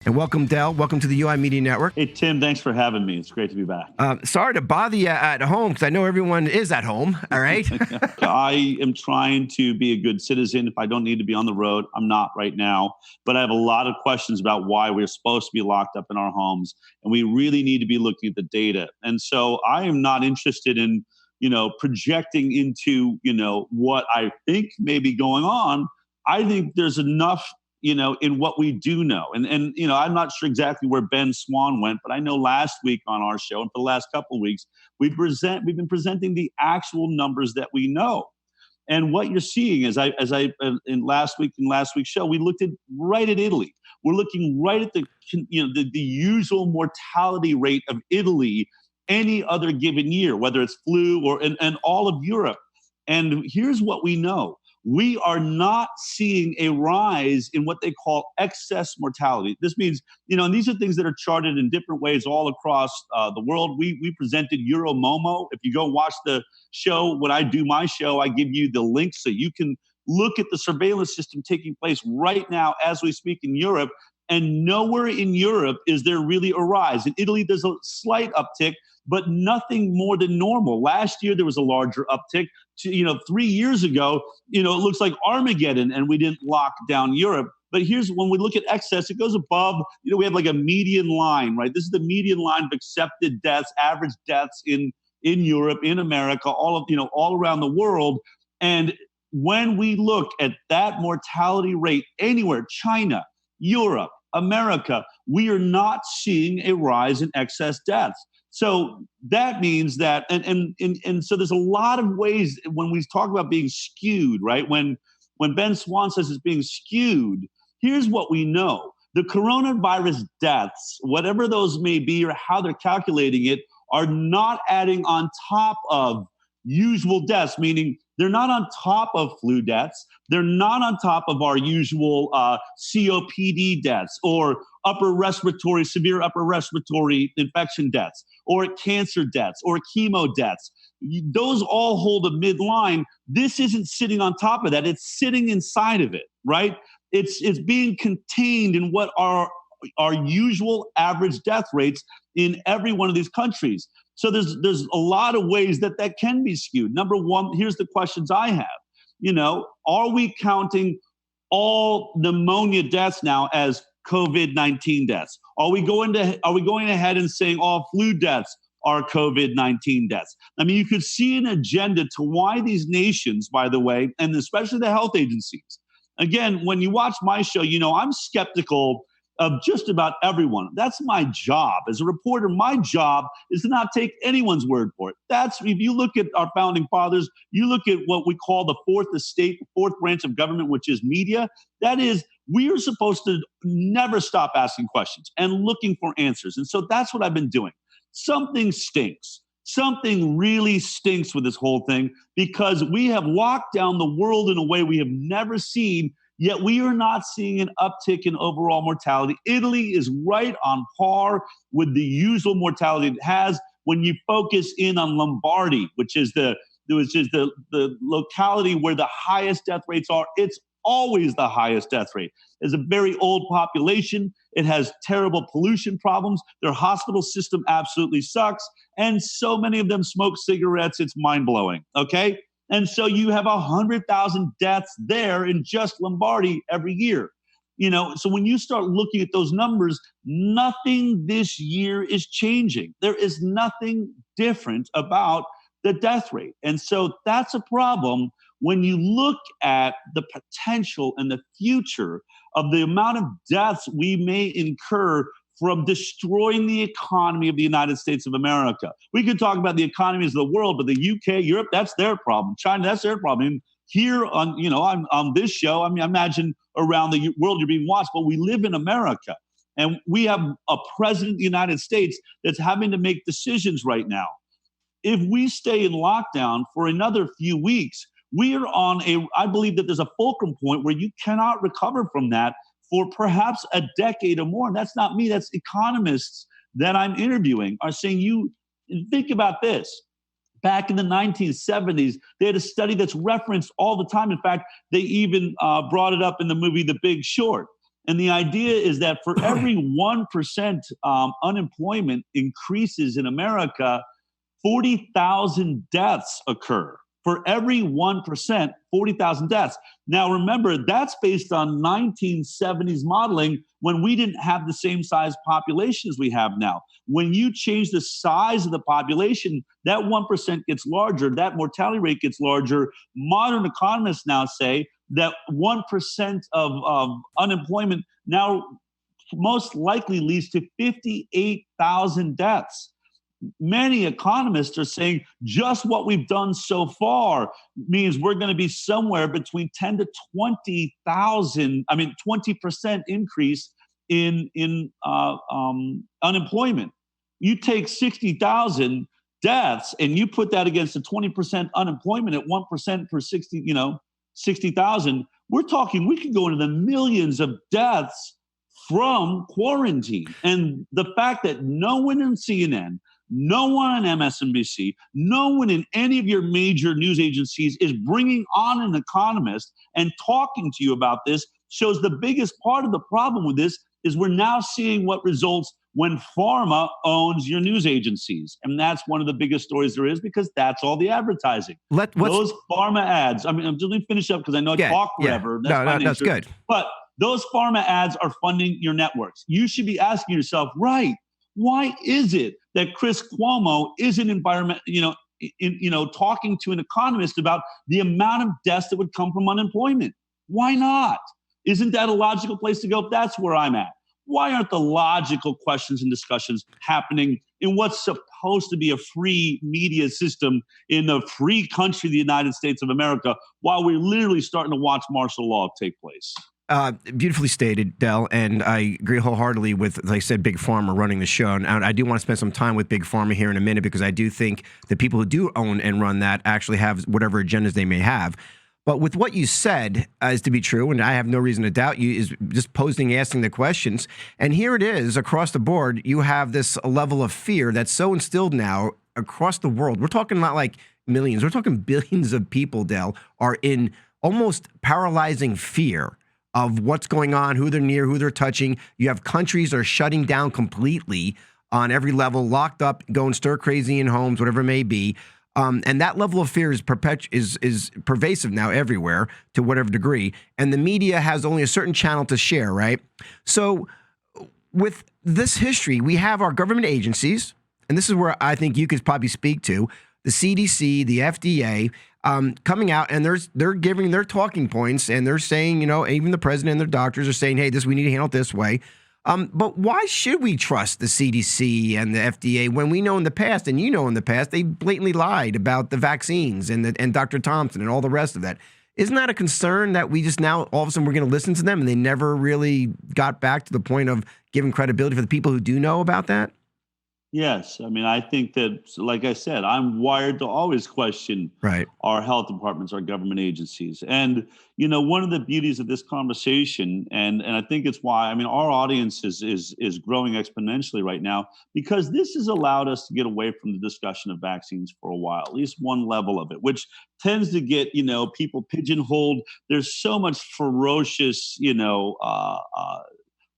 And welcome, Del. Welcome to the UI Media Network. Hey, Tim, thanks for having me. It's great to be back. Sorry to bother you at home, because I know everyone is at home, all right? I am trying to be a good citizen. If I don't need to be on the road, I'm not right now. But I have a lot of questions about why we're supposed to be locked up in our homes. And we really need to be looking at the data. And so I am not interested in, projecting into, what I think may be going on. I think there's enough in what we do know. And I'm not sure exactly where Ben Swan went, but I know last week on our show and for the last couple of weeks, we've been presenting the actual numbers that we know. And what you're seeing is in last week's show, we looked right at Italy. We're looking right at the usual mortality rate of Italy any other given year, whether it's flu or and all of Europe. And here's what we know. We are not seeing a rise in what they call excess mortality. This means, and these are things that are charted in different ways all across the world. We presented Euromomo. If you go watch the show, when I do my show, I give you the link so you can look at the surveillance system taking place right now as we speak in Europe. And nowhere in Europe is there really a rise. In Italy, there's a slight uptick, but nothing more than normal. Last year, there was a larger uptick. 3 years ago, it looks like Armageddon, and we didn't lock down Europe. But here's when we look at excess, it goes above, we have like a median line, right? This is the median line of accepted deaths, average deaths in Europe, in America, all around the world. And when we look at that mortality rate anywhere, China, Europe, America, we are not seeing a rise in excess deaths. So that means that, and so there's a lot of ways when we talk about being skewed, right? When Ben Swan says it's being skewed, here's what we know. The coronavirus deaths, whatever those may be or how they're calculating it, are not adding on top of usual deaths, meaning they're not on top of flu deaths. They're not on top of our usual COPD deaths or severe upper respiratory infection deaths or cancer deaths or chemo deaths. Those all hold a midline. This isn't sitting on top of that. It's sitting inside of it, right? It's being contained in what are our usual average death rates in every one of these countries. So there's a lot of ways that can be skewed. Number one, here's the questions I have. Are we counting all pneumonia deaths now as COVID-19 deaths? Are we going ahead and saying all flu deaths are COVID-19 deaths? I mean, you could see an agenda to why these nations, by the way, and especially the health agencies. Again, when you watch my show, I'm skeptical of just about everyone. That's my job. As a reporter, my job is to not take anyone's word for it. If you look at our founding fathers, you look at what we call the fourth estate, the fourth branch of government, which is media. That is, we are supposed to never stop asking questions and looking for answers. And so that's what I've been doing. Something stinks. Something really stinks with this whole thing because we have locked down the world in a way we have never seen. Yet we are not seeing an uptick in overall mortality. Italy is right on par with the usual mortality it has when you focus in on Lombardy, which is the locality where the highest death rates are. It's always the highest death rate. It's a very old population. It has terrible pollution problems. Their hospital system absolutely sucks. And so many of them smoke cigarettes. It's mind-blowing, okay? And so you have 100,000 deaths there in just Lombardy every year. So when you start looking at those numbers, nothing this year is changing. There is nothing different about the death rate. And so that's a problem when you look at the potential and the future of the amount of deaths we may incur from destroying the economy of the United States of America. We could talk about the economies of the world, but the UK, Europe, that's their problem. China, that's their problem. And here on this show, I imagine around the world you're being watched, but we live in America. And we have a president of the United States that's having to make decisions right now. If we stay in lockdown for another few weeks, we are I believe that there's a fulcrum point where you cannot recover from that for perhaps a decade or more. And that's not me, that's economists that I'm interviewing are saying, think about this. Back in the 1970s, they had a study that's referenced all the time. In fact, they even brought it up in the movie The Big Short. And the idea is that for every 1% unemployment increases in America, 40,000 deaths occur. For every 1%, 40,000 deaths. Now, remember, that's based on 1970s modeling when we didn't have the same size population as we have now. When you change the size of the population, that 1% gets larger, that mortality rate gets larger. Modern economists now say that 1% of unemployment now most likely leads to 58,000 deaths. Many economists are saying just what we've done so far means we're going to be somewhere between 10 to 20,000, 20% increase in unemployment. You take 60,000 deaths and you put that against a 20% unemployment at 1% per 60,000. We're talking, we could go into the millions of deaths from quarantine. And the fact that no one in CNN, no one on MSNBC, no one in any of your major news agencies is bringing on an economist and talking to you about this shows the biggest part of the problem with this is we're now seeing what results when pharma owns your news agencies. And that's one of the biggest stories there is because that's all the advertising. Those pharma ads, I'm just going to finish up because I know I talk forever. Yeah. That's good. But those pharma ads are funding your networks. You should be asking yourself, right, why is it that Chris Cuomo isn't talking to an economist about the amount of deaths that would come from unemployment? Why not? Isn't that a logical place to go? That's where I'm at. Why aren't the logical questions and discussions happening in what's supposed to be a free media system in the free country, the United States of America, while we're literally starting to watch martial law take place? Beautifully stated, Del, and I agree wholeheartedly with, like I said, Big Pharma running the show. And I do want to spend some time with Big Pharma here in a minute because I do think the people who do own and run that actually have whatever agendas they may have. But with what you said is to be true, and I have no reason to doubt you, is just asking the questions. And here it is across the board. You have this level of fear that's so instilled now across the world. We're talking not like millions. We're talking billions of people, Del, are in almost paralyzing fear of what's going on, who they're near, who they're touching. You have countries that are shutting down completely on every level, locked up, going stir crazy in homes, whatever it may be. And that level of fear is pervasive now everywhere to whatever degree. And the media has only a certain channel to share, right? So with this history, we have our government agencies, and this is where I think you could probably speak to, the CDC, the FDA, coming out and they're giving their talking points and they're saying, even the president and their doctors are saying, hey, we need to handle it this way. But why should we trust the CDC and the FDA when we know in the past, and in the past, they blatantly lied about the vaccines and Dr. Thompson and all the rest of that? Isn't that a concern that we just now, all of a sudden, we're going to listen to them and they never really got back to the point of giving credibility for the people who do know about that? Yes. I think that, like I said, I'm wired to always question our health departments, our government agencies. And, one of the beauties of this conversation, and I think it's why, our audience is growing exponentially right now, because this has allowed us to get away from the discussion of vaccines for a while, at least one level of it, which tends to get, people pigeonholed. There's so much ferocious,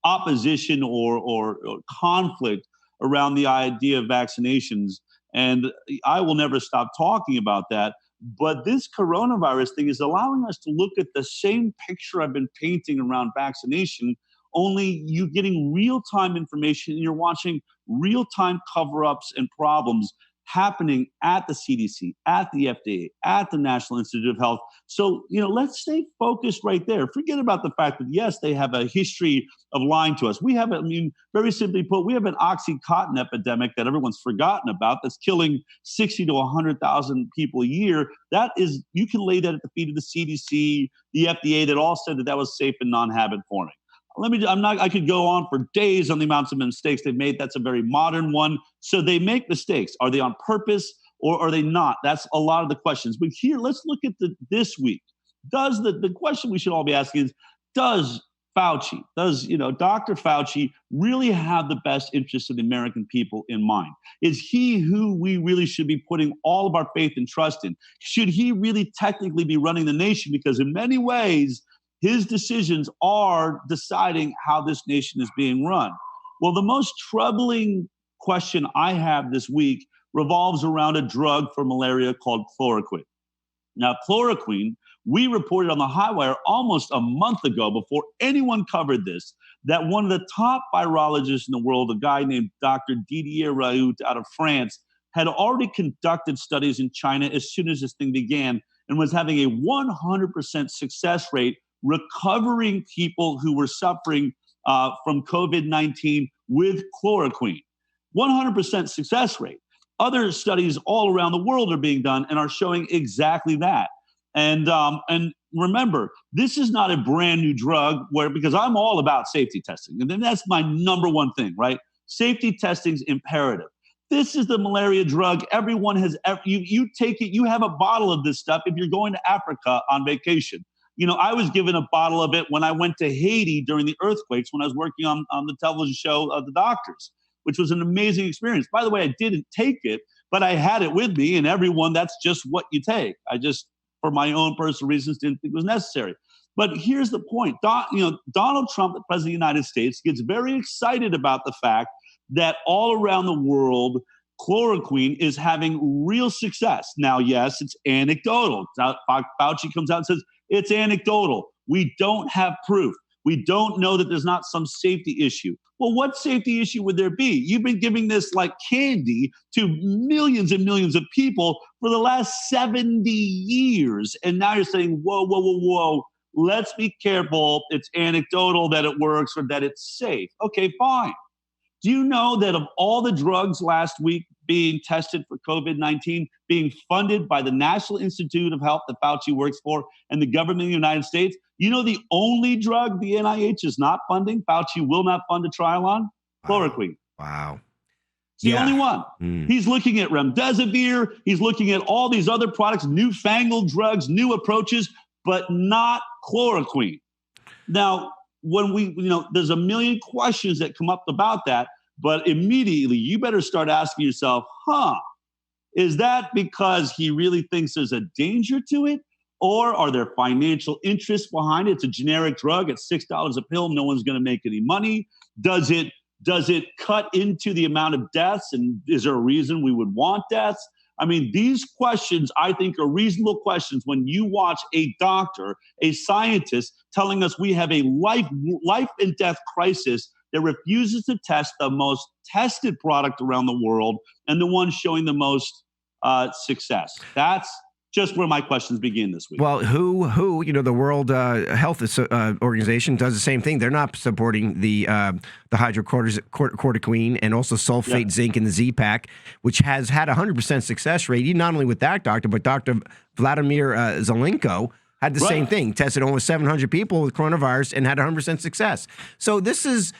opposition or conflict around the idea of vaccinations. And I will never stop talking about that. But this coronavirus thing is allowing us to look at the same picture I've been painting around vaccination, only you getting real-time information and you're watching real-time cover-ups and problems happening at the CDC, at the FDA, at the National Institute of Health. So, let's stay focused right there. Forget about the fact that, yes, they have a history of lying to us. We have, very simply put, we have an Oxycontin epidemic that everyone's forgotten about that's killing 60 to 100,000 people a year. That is, you can lay that at the feet of the CDC, the FDA, that all said that was safe and non-habit forming. I could go on for days on the amounts of mistakes they've made. That's a very modern one. So they make mistakes. Are they on purpose or are they not? That's a lot of the questions. But here, let's look at this week. Does the question we should all be asking is, does Dr. Fauci really have the best interests of the American people in mind? Is he who we really should be putting all of our faith and trust in? Should he really technically be running the nation? Because in many ways, His decisions are deciding how this nation is being run. Well, the most troubling question I have this week revolves around a drug for malaria called chloroquine. Now, chloroquine, we reported on the Highwire almost a month ago, before anyone covered this, that one of the top virologists in the world, a guy named Dr. Didier Raoult out of France, had already conducted studies in China as soon as this thing began and was having a 100% success rate recovering people who were suffering from COVID-19 with chloroquine. 100% success rate. Other studies all around the world are being done and are showing exactly that. And remember, this is not a brand new drug because I'm all about safety testing. And then that's my number one thing, right? Safety testing is imperative. This is the malaria drug everyone has ever, you take it, you have a bottle of this stuff if you're going to Africa on vacation. I was given a bottle of it when I went to Haiti during the earthquakes when I was working on the television show of The Doctors, which was an amazing experience. By the way, I didn't take it, but I had it with me, and everyone, that's just what you take. I just, for my own personal reasons, didn't think it was necessary. But here's the point. Donald Trump, the president of the United States, gets very excited about the fact that all around the world, chloroquine is having real success. Now, yes, it's anecdotal. Fauci comes out and says, it's anecdotal. We don't have proof. We don't know that there's not some safety issue. Well, what safety issue would there be? You've been giving this like candy to millions and millions of people for the last 70 years. And now you're saying, whoa. Let's be careful. It's anecdotal that it works or that it's safe. Okay, fine. Do you know that of all the drugs last week being tested for COVID-19, being funded by the National Institute of Health that Fauci works for and the government of the United States, the only drug the NIH is not funding, Fauci will not fund a trial on? Chloroquine. Wow. It's the only one. He's looking at remdesivir. He's looking at all these other products, newfangled drugs, new approaches, but not chloroquine. Now, when there's a million questions that come up about that, but immediately you better start asking yourself, is that because he really thinks there's a danger to it? Or are there financial interests behind it? It's a generic drug at $6 a pill. No one's going to make any money. Does it cut into the amount of deaths? And is there a reason we would want deaths? I mean, these questions, I think, are reasonable questions when you watch a doctor, a scientist, telling us we have a life and death crisis that refuses to test the most tested product around the world and the one showing the most success. That's just where my questions begin this week. Well, who the World Health Organization does the same thing. They're not supporting the hydrocortisone and also sulfate zinc in the Z-Pack, which has had a 100% success rate. Not only with that doctor, but Dr. Vladimir Zelenko had the same thing. Tested almost 700 people with coronavirus and had 100% success. So this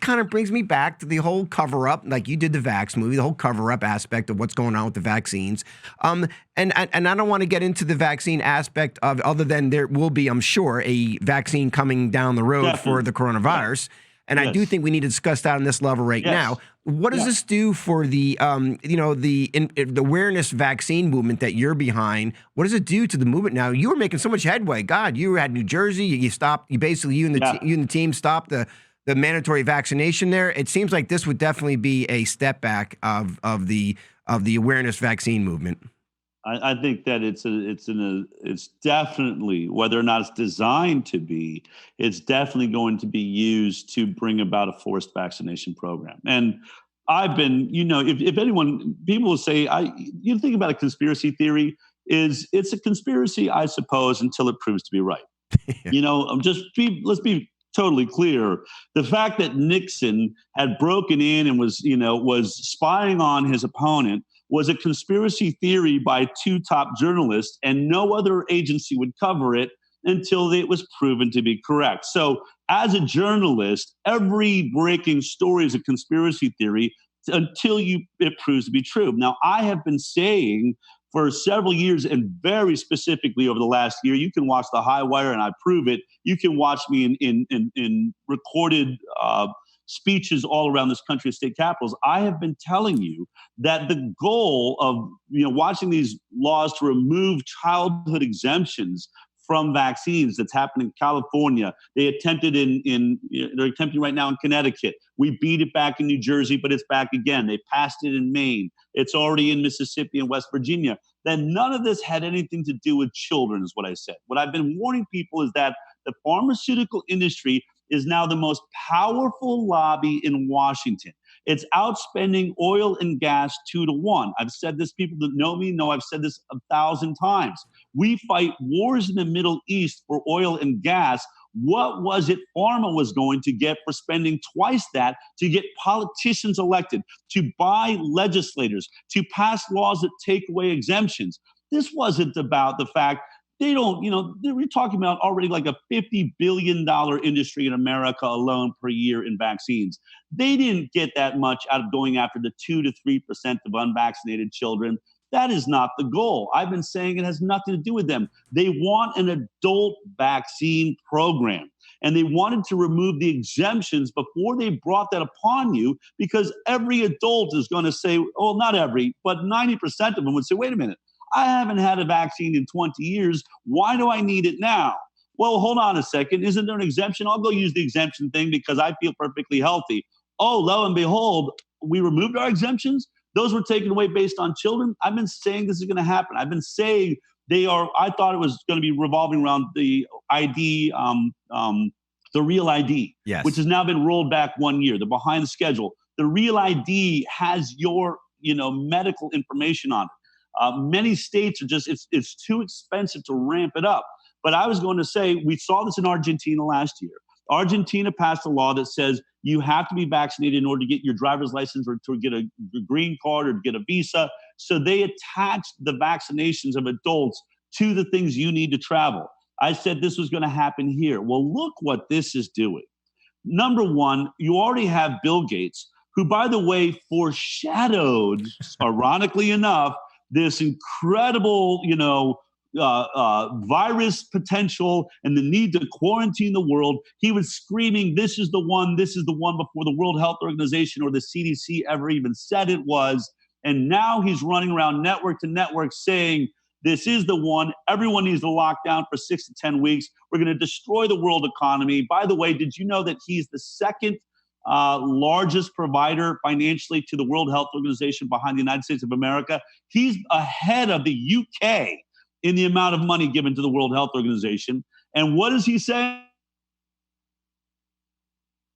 kind of brings me back to the whole cover-up, like you did the Vax movie, the whole cover-up aspect of what's going on with the vaccines. And I don't want to get into the vaccine aspect of, other than there will be, I'm sure, a vaccine coming down the road for the coronavirus. And I do think we need to discuss that on this level right now. What does this do for the the awareness vaccine movement that you're behind? What does it do to the movement now? You were making so much headway. God, you had New Jersey. You and the team stopped the mandatory vaccination there. It seems like this would definitely be a step back of the awareness vaccine movement. I think that it's definitely, whether or not it's designed to be, it's definitely going to be used to bring about a forced vaccination program. And I've been, if anyone, people will say, you think about a conspiracy theory, it's a conspiracy, I suppose, until it proves to be right. Let's be totally clear. The fact that Nixon had broken in and was spying on his opponent was a conspiracy theory by two top journalists, and no other agency would cover it until it was proven to be correct. So as a journalist, every breaking story is a conspiracy theory until it proves to be true. Now, I have been saying for several years, and very specifically over the last year, you can watch the Highwire and I prove it. You can watch me in recorded speeches all around this country at state capitals. I have been telling you that the goal of watching these laws to remove childhood exemptions from vaccines that's happened in California. They attempted they're attempting right now in Connecticut. We beat it back in New Jersey, but it's back again. They passed it in Maine. It's already in Mississippi and West Virginia. Then none of this had anything to do with children, is what I said. What I've been warning people is that the pharmaceutical industry is now the most powerful lobby in Washington. It's outspending oil and gas 2-to-1. I've said this, people that know me know I've said this 1,000 times. We fight wars in the Middle East for oil and gas. What was it pharma was going to get for spending twice that to get politicians elected, to buy legislators, to pass laws that take away exemptions? This wasn't about the fact they don't, we're talking about already like a $50 billion industry in America alone per year in vaccines. They didn't get that much out of going after the 2 to 3% of unvaccinated children. That is not the goal. I've been saying it has nothing to do with them. They want an adult vaccine program. And they wanted to remove the exemptions before they brought that upon you, because every adult is going to say, well, not every, but 90% of them would say, wait a minute, I haven't had a vaccine in 20 years. Why do I need it now? Well, hold on a second. Isn't there an exemption? I'll go use the exemption thing because I feel perfectly healthy. Oh, lo and behold, we removed our exemptions. Those were taken away based on children. I've been saying this is going to happen. I've been saying I thought it was going to be revolving around the ID, the real ID, yes, which has now been rolled back 1 year. They're behind the schedule. The real ID has your, medical information on it. Many states are just, it's too expensive to ramp it up. But I was going to say, we saw this in Argentina last year. Argentina passed a law that says you have to be vaccinated in order to get your driver's license or to get a green card or to get a visa. So they attached the vaccinations of adults to the things you need to travel. I said this was going to happen here. Well, look what this is doing. Number one, you already have Bill Gates, who, by the way, foreshadowed, ironically enough, this incredible, virus potential and the need to quarantine the world. He was screaming, this is the one before the World Health Organization or the CDC ever even said it was. And now he's running around network to network saying, this is the one. Everyone needs to lock down for 6 to 10 weeks. We're going to destroy the world economy. By the way, did you know that he's the second largest provider financially to the World Health Organization behind the United States of America? He's ahead of the UK in the amount of money given to the World Health Organization. And what does he say?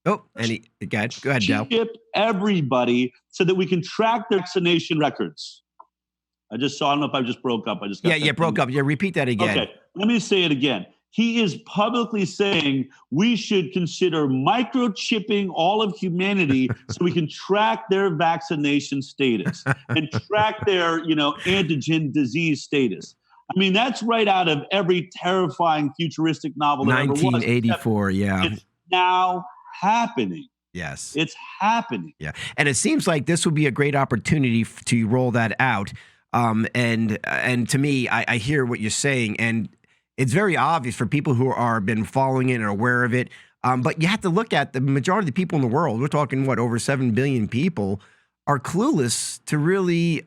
Oh, and go ahead, Del. Chip everybody so that we can track their vaccination records. I don't know if I just broke up. Broke up. Yeah, repeat that again. Okay, let me say it again. He is publicly saying we should consider microchipping all of humanity so we can track their vaccination status and track their, antigen disease status. I mean, that's right out of every terrifying futuristic novel that 1984, yeah. It's now happening. Yes. It's happening. Yeah. And it seems like this would be a great opportunity to roll that out. And to me, I hear what you're saying, and it's very obvious for people who are been following it and are aware of it. But you have to look at the majority of the people in the world. We're talking, over 7 billion people are clueless to really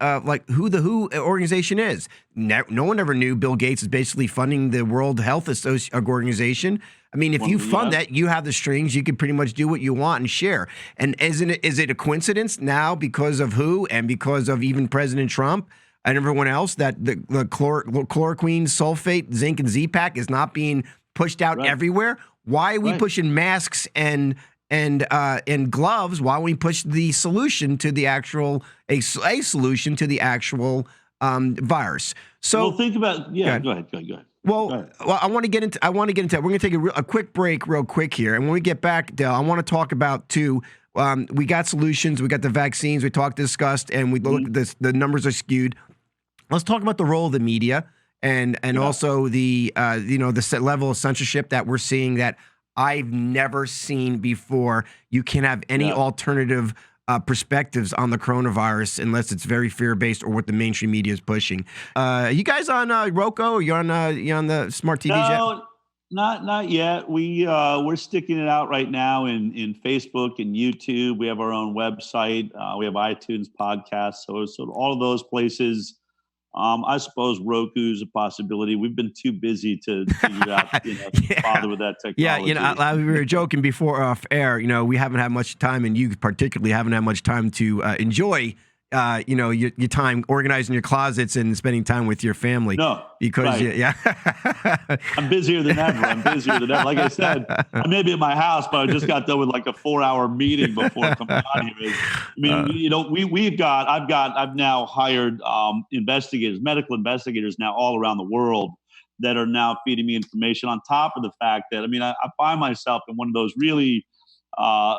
who the WHO organization is. No one ever knew Bill Gates is basically funding the World Health Organization. I mean, if you fund that, you have the strings. You can pretty much do what you want and share. And is it a coincidence now because of WHO and because of even President Trump and everyone else that the chloroquine, sulfate, zinc, and Z-Pack is not being pushed out everywhere? Why are we pushing masks and gloves? Why don't we push the solution to the actual a solution to the actual virus? So think about go ahead. Well, I want to get into. We're going to take a quick break, real quick here, and when we get back, Del, I want to talk about too. We got solutions. We got the vaccines. We discussed, and we look. The numbers are skewed. Let's talk about the role of the media and also the the level of censorship that we're seeing that I've never seen before. You can't have any alternative perspectives on the coronavirus unless it's very fear-based or what the mainstream media is pushing. You guys on Roku? Or you on the smart TVs yet? Not yet. We're sticking it out right now in Facebook and YouTube. We have our own website. We have iTunes podcasts. So all of those places. I suppose Roku's a possibility. We've been too busy to figure out, bother with that Yeah, technology. we were joking before off air. We haven't had much time, and you particularly haven't had much time to enjoy, your time organizing your closets and spending time with your family. No, Because right. yeah, I'm busier than ever. I'm busier than ever. Like I said, I may be at my house, but I just got done with like a 4-hour meeting before coming on here. I've now hired investigators, medical investigators now all around the world that are now feeding me information on top of the fact that, I find myself in one of those really, uh,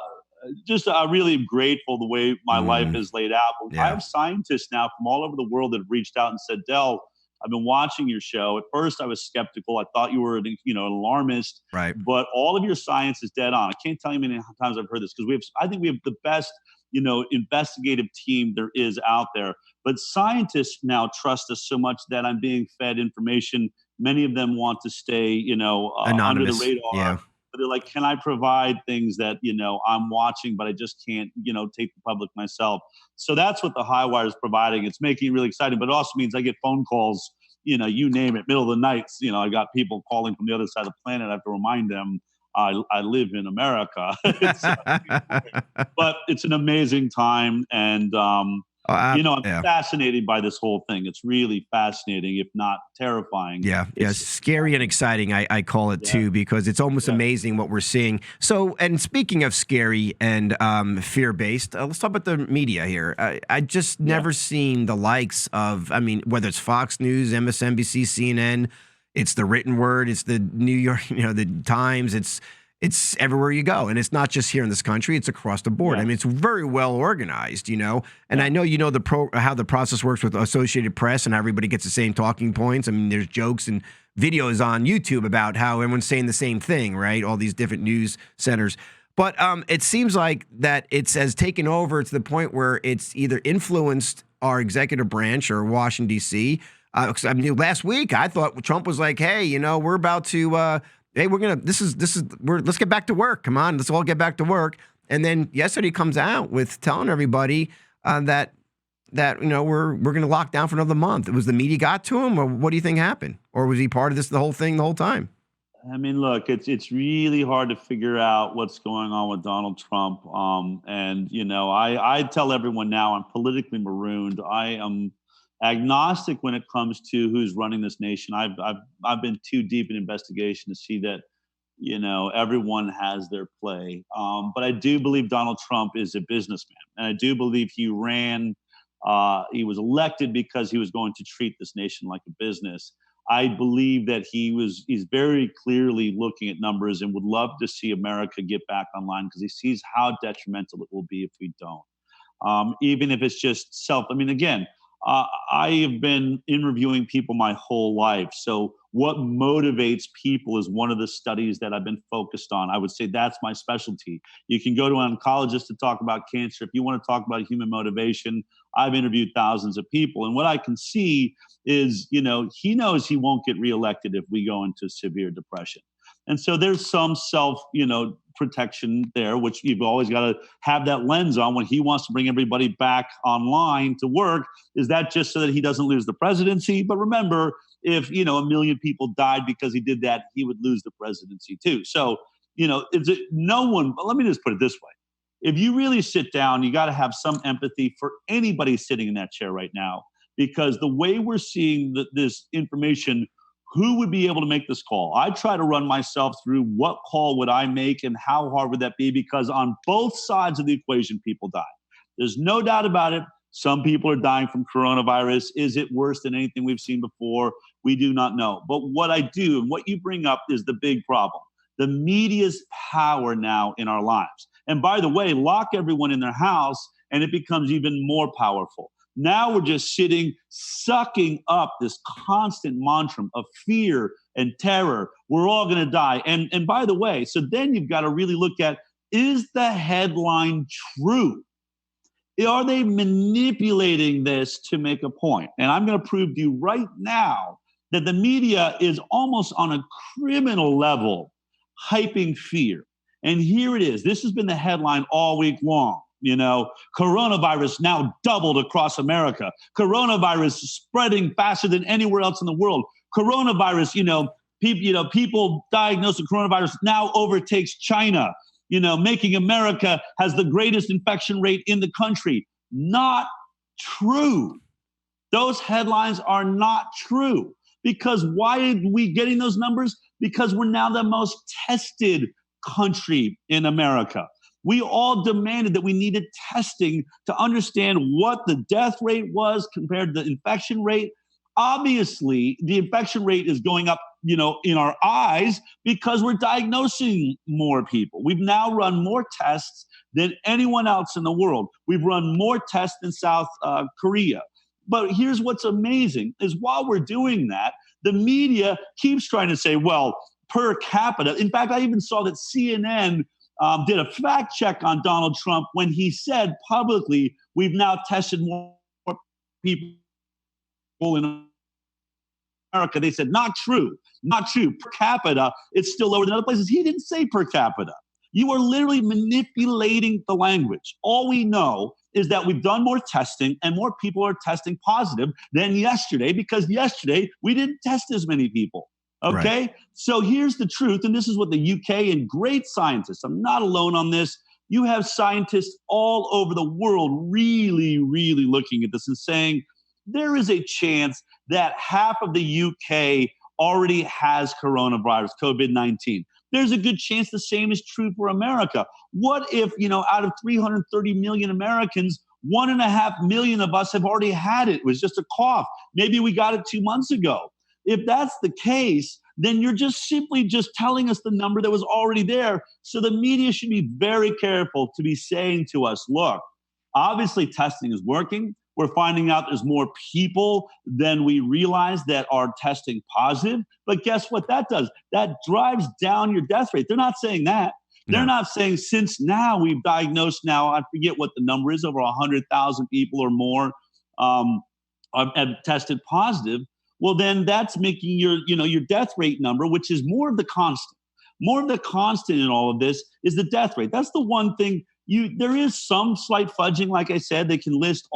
just I really am grateful the way my life is laid out. But I yeah, have scientists now from all over the world that have reached out and said, Del, I've been watching your show. At first, I was skeptical. I thought you were, an alarmist. right. But all of your science is dead on. I can't tell you how many times I've heard this because I think we have the best, investigative team there is out there. But scientists now trust us so much that I'm being fed information. Many of them want to stay, under the Anonymous. radar. Yeah. But they're like, can I provide things that, I'm watching, but I just can't, take the public myself. So that's what the Highwire is providing. It's making it really exciting, but it also means I get phone calls, you name it, middle of the night. I got people calling from the other side of the planet. I have to remind them I live in America. But it's an amazing time. And, I'm Yeah. fascinated by this whole thing. It's really fascinating, if not terrifying. Yeah, It's scary and exciting. I call it yeah, too because it's almost yeah, amazing what we're seeing. So, and speaking of scary and fear based, let's talk about the media here. I just yeah. never seen the likes of. Whether it's Fox News, MSNBC, CNN, it's the written word, it's the New York, the Times. It's everywhere you go, and it's not just here in this country; it's across the board. Yeah. It's very well organized, And Yeah. I know how the process works with Associated Press, and everybody gets the same talking points. There's jokes and videos on YouTube about how everyone's saying the same thing, right? All these different news centers, but it seems like that has taken over to the point where it's either influenced our executive branch or Washington D.C. Last week I thought Trump was like, "Hey, we're about to." Hey, let's get back to work. Come on, let's all get back to work. And then yesterday he comes out with telling everybody that we're going to lock down for another month. It was the media got to him, or what do you think happened? Or was he part of this the whole time? Look, it's really hard to figure out what's going on with Donald Trump. I tell everyone now I'm politically marooned. I am agnostic when it comes to who's running this nation. I've been too deep in investigation to see that everyone has their play. But I do believe Donald Trump is a businessman, and I do believe he ran. He was elected because he was going to treat this nation like a business. I believe that he's very clearly looking at numbers and would love to see America get back online because he sees how detrimental it will be if we don't. Even if it's just self. Again, I have been interviewing people my whole life. So what motivates people is one of the studies that I've been focused on. I would say that's my specialty. You can go to an oncologist to talk about cancer. If you want to talk about human motivation, I've interviewed thousands of people. And what I can see is, he knows he won't get reelected if we go into severe depression. And so there's some self, protection there, which you've always got to have that lens on when he wants to bring everybody back online to work. Is that just so that he doesn't lose the presidency? But remember, if, a million people died because he did that, he would lose the presidency too. So, no one, but let me just put it this way. If you really sit down, you got to have some empathy for anybody sitting in that chair right now, because the way we're seeing this information, who would be able to make this call? I try to run myself through what call would I make and how hard would that be? Because on both sides of the equation, people die. There's no doubt about it. Some people are dying from coronavirus. Is it worse than anything we've seen before? We do not know. But what I do and what you bring up is the big problem. The media's power now in our lives. And by the way, lock everyone in their house and it becomes even more powerful. Now we're just sitting, sucking up this constant mantra of fear and terror. We're all going to die. And by the way, so then you've got to really look at, is the headline true? Are they manipulating this to make a point? And I'm going to prove to you right now that the media is almost on a criminal level hyping fear. And here it is. This has been the headline all week long. Coronavirus now doubled across America. Coronavirus spreading faster than anywhere else in the world. Coronavirus, people diagnosed with coronavirus now overtakes China, making America has the greatest infection rate in the country. Not true. Those headlines are not true. Because why are we getting those numbers? Because we're now the most tested country in America. We all demanded that we needed testing to understand what the death rate was compared to the infection rate. Obviously, the infection rate is going up, in our eyes because we're diagnosing more people. We've now run more tests than anyone else in the world. We've run more tests than South Korea. But here's what's amazing is while we're doing that, the media keeps trying to say, well, per capita. In fact, I even saw that CNN did a fact check on Donald Trump when he said publicly, we've now tested more people in America. They said, not true. Per capita, it's still lower than other places. He didn't say per capita. You are literally manipulating the language. All we know is that we've done more testing and more people are testing positive than yesterday because yesterday we didn't test as many people. Okay? Right. So here's the truth, and this is what the UK and great scientists, I'm not alone on this, you have scientists all over the world really, really looking at this and saying there is a chance that half of the UK already has coronavirus, COVID-19. There's a good chance the same is true for America. What if, out of 330 million Americans, 1.5 million of us have already had it? It was just a cough. Maybe we got it 2 months ago. If that's the case, then you're just simply just telling us the number that was already there. So the media should be very careful to be saying to us, look, obviously testing is working. We're finding out there's more people than we realize that are testing positive. But guess what that does? That drives down your death rate. They're not saying that. They're not saying since now we've diagnosed now, I forget what the number is, over 100,000 people or more have tested positive. Well, then that's making your death rate number, which is more of the constant. More of the constant in all of this is the death rate. That's the one thing. There is some slight fudging, like I said. They can list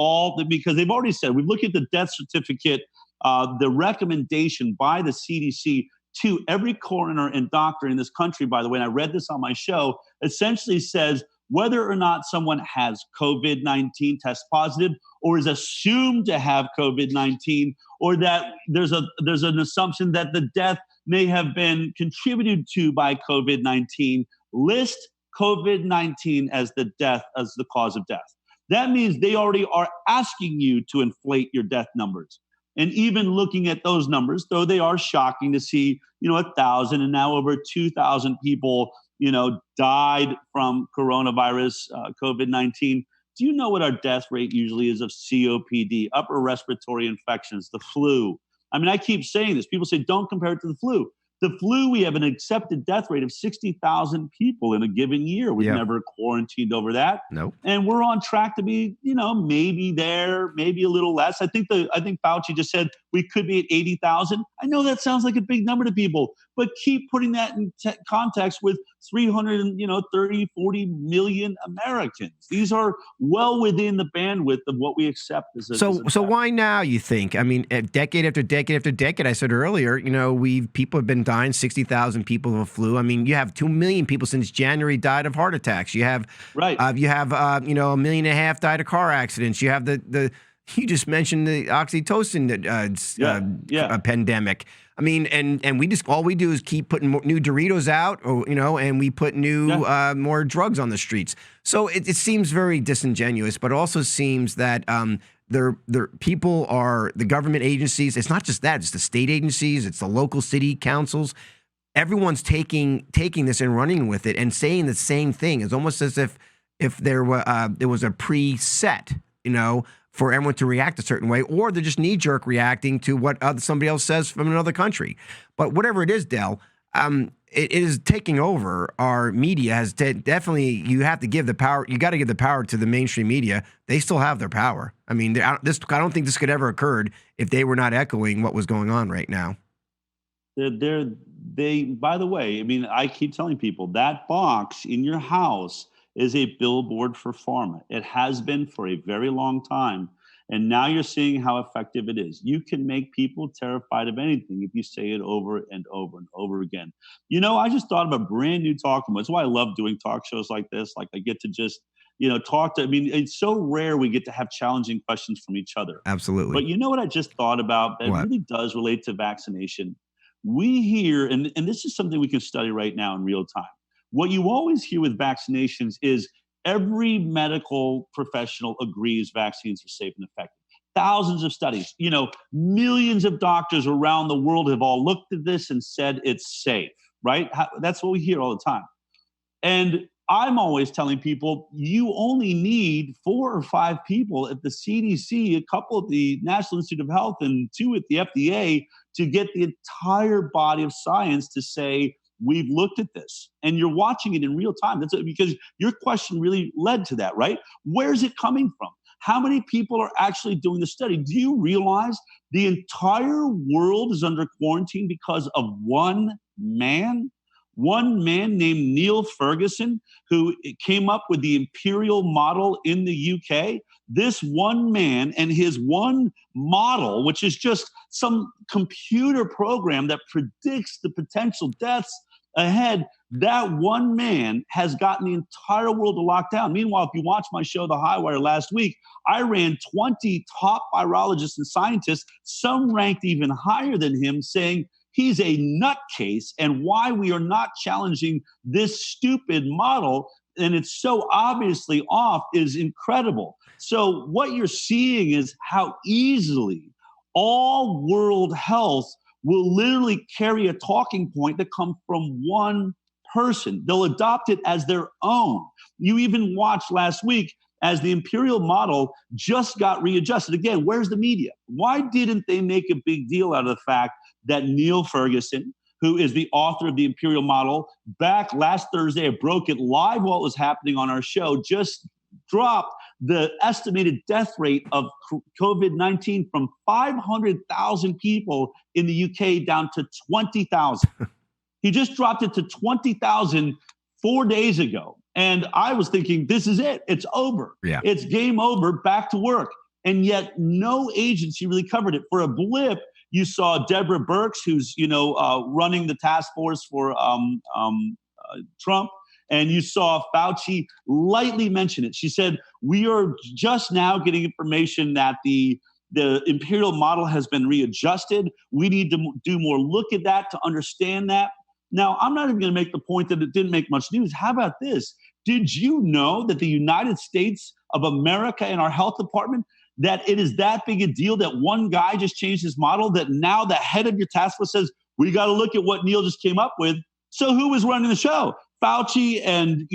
because they've already said, we've looked at the death certificate, the recommendation by the CDC to every coroner and doctor in this country, by the way, and I read this on my show, essentially says whether or not someone has COVID-19, test positive, or is assumed to have COVID-19, or that there's an assumption that the death may have been contributed to by COVID-19, list COVID-19 as the cause of death. That means they already are asking you to inflate your death numbers. And even looking at those numbers, though they are shocking to see, 1,000 and now over 2,000 people, died from coronavirus, COVID-19. Do you know what our death rate usually is of COPD, upper respiratory infections, the flu? I mean, I keep saying this. People say, don't compare it to the flu. The flu, we have an accepted death rate of 60,000 people in a given year. We've never quarantined over that. Nope. And we're on track to be, maybe there, maybe a little less. I think Fauci just said we could be at 80,000. I know that sounds like a big number to people, but keep putting that in context with 330, 40 million Americans. These are well within the bandwidth of what we accept as a So why now, you think? I mean, decade after decade after decade, I said earlier, people have been dying, 60,000 people of a flu. I mean, you have 2 million people since January died of heart attacks. You have, right. 1.5 million died of car accidents. You have you just mentioned the Oxycontin pandemic. I mean, and we just, all we do is keep putting new Doritos out, and we put new, more drugs on the streets. So it seems very disingenuous, but also seems that, people are the government agencies. It's not just that; it's the state agencies, it's the local city councils. Everyone's taking this and running with it and saying the same thing. It's almost as if there was a preset, for everyone to react a certain way, or they're just knee-jerk reacting to what somebody else says from another country. But whatever it is, Del, it is taking over. Our media has definitely. You have to give the power. You got to give the power to the mainstream media. They still have their power. I mean, I don't think this could ever occurred if they were not echoing what was going on right now. By the way, I mean, I keep telling people that box in your house is a billboard for pharma. It has been for a very long time. And now you're seeing how effective it is. You can make people terrified of anything if you say it over and over and over again. I just thought of a brand new talking. That's why I love doing talk shows like this. Like I get to just, talk to, it's so rare we get to have challenging questions from each other. Absolutely. But you know what I just thought about that What? really does relate to vaccination? We hear, and this is something we can study right now in real time. What you always hear with vaccinations is every medical professional agrees vaccines are safe and effective. Thousands of studies, millions of doctors around the world have all looked at this and said it's safe, right? That's what we hear all the time. And I'm always telling people you only need 4 or 5 people at the CDC, a couple at the National Institute of Health, and 2 at the FDA to get the entire body of science to say, we've looked at this. And you're watching it in real time. That's because your question really led to that, right? Where's it coming from? How many people are actually doing the study? Do you realize the entire world is under quarantine because of one man? One man named Neil Ferguson, who came up with the imperial model in the UK. This one man and his one model, which is just some computer program that predicts the potential deaths ahead, that one man has gotten the entire world to lock down. Meanwhile, if you watch my show, The Highwire, last week, I ran 20 top virologists and scientists, some ranked even higher than him, saying he's a nutcase and why we are not challenging this stupid model, and it's so obviously off, is incredible. So what you're seeing is how easily all world health will literally carry a talking point that comes from one person. They'll adopt it as their own. You even watched last week as the imperial model just got readjusted. Again, where's the media? Why didn't they make a big deal out of the fact that Neil Ferguson, who is the author of the imperial model, back last Thursday, I broke it live while it was happening on our show, just dropped the estimated death rate of COVID-19 from 500,000 people in the UK down to 20,000. He just dropped it to 20,000 4 days ago. And I was thinking, this is it. It's over. Yeah. It's game over, back to work. And yet no agency really covered it. For a blip, you saw Deborah Birx, who's, running the task force for Trump. And you saw Fauci lightly mention it. She said, we are just now getting information that the imperial model has been readjusted. We need to do more look at that to understand that. Now, I'm not even going to make the point that it didn't make much news. How about this? Did you know that the United States of America and our health department, that it is that big a deal that one guy just changed his model, that now the head of your task force says, we got to look at what Neil just came up with? So who was running the show? Fauci and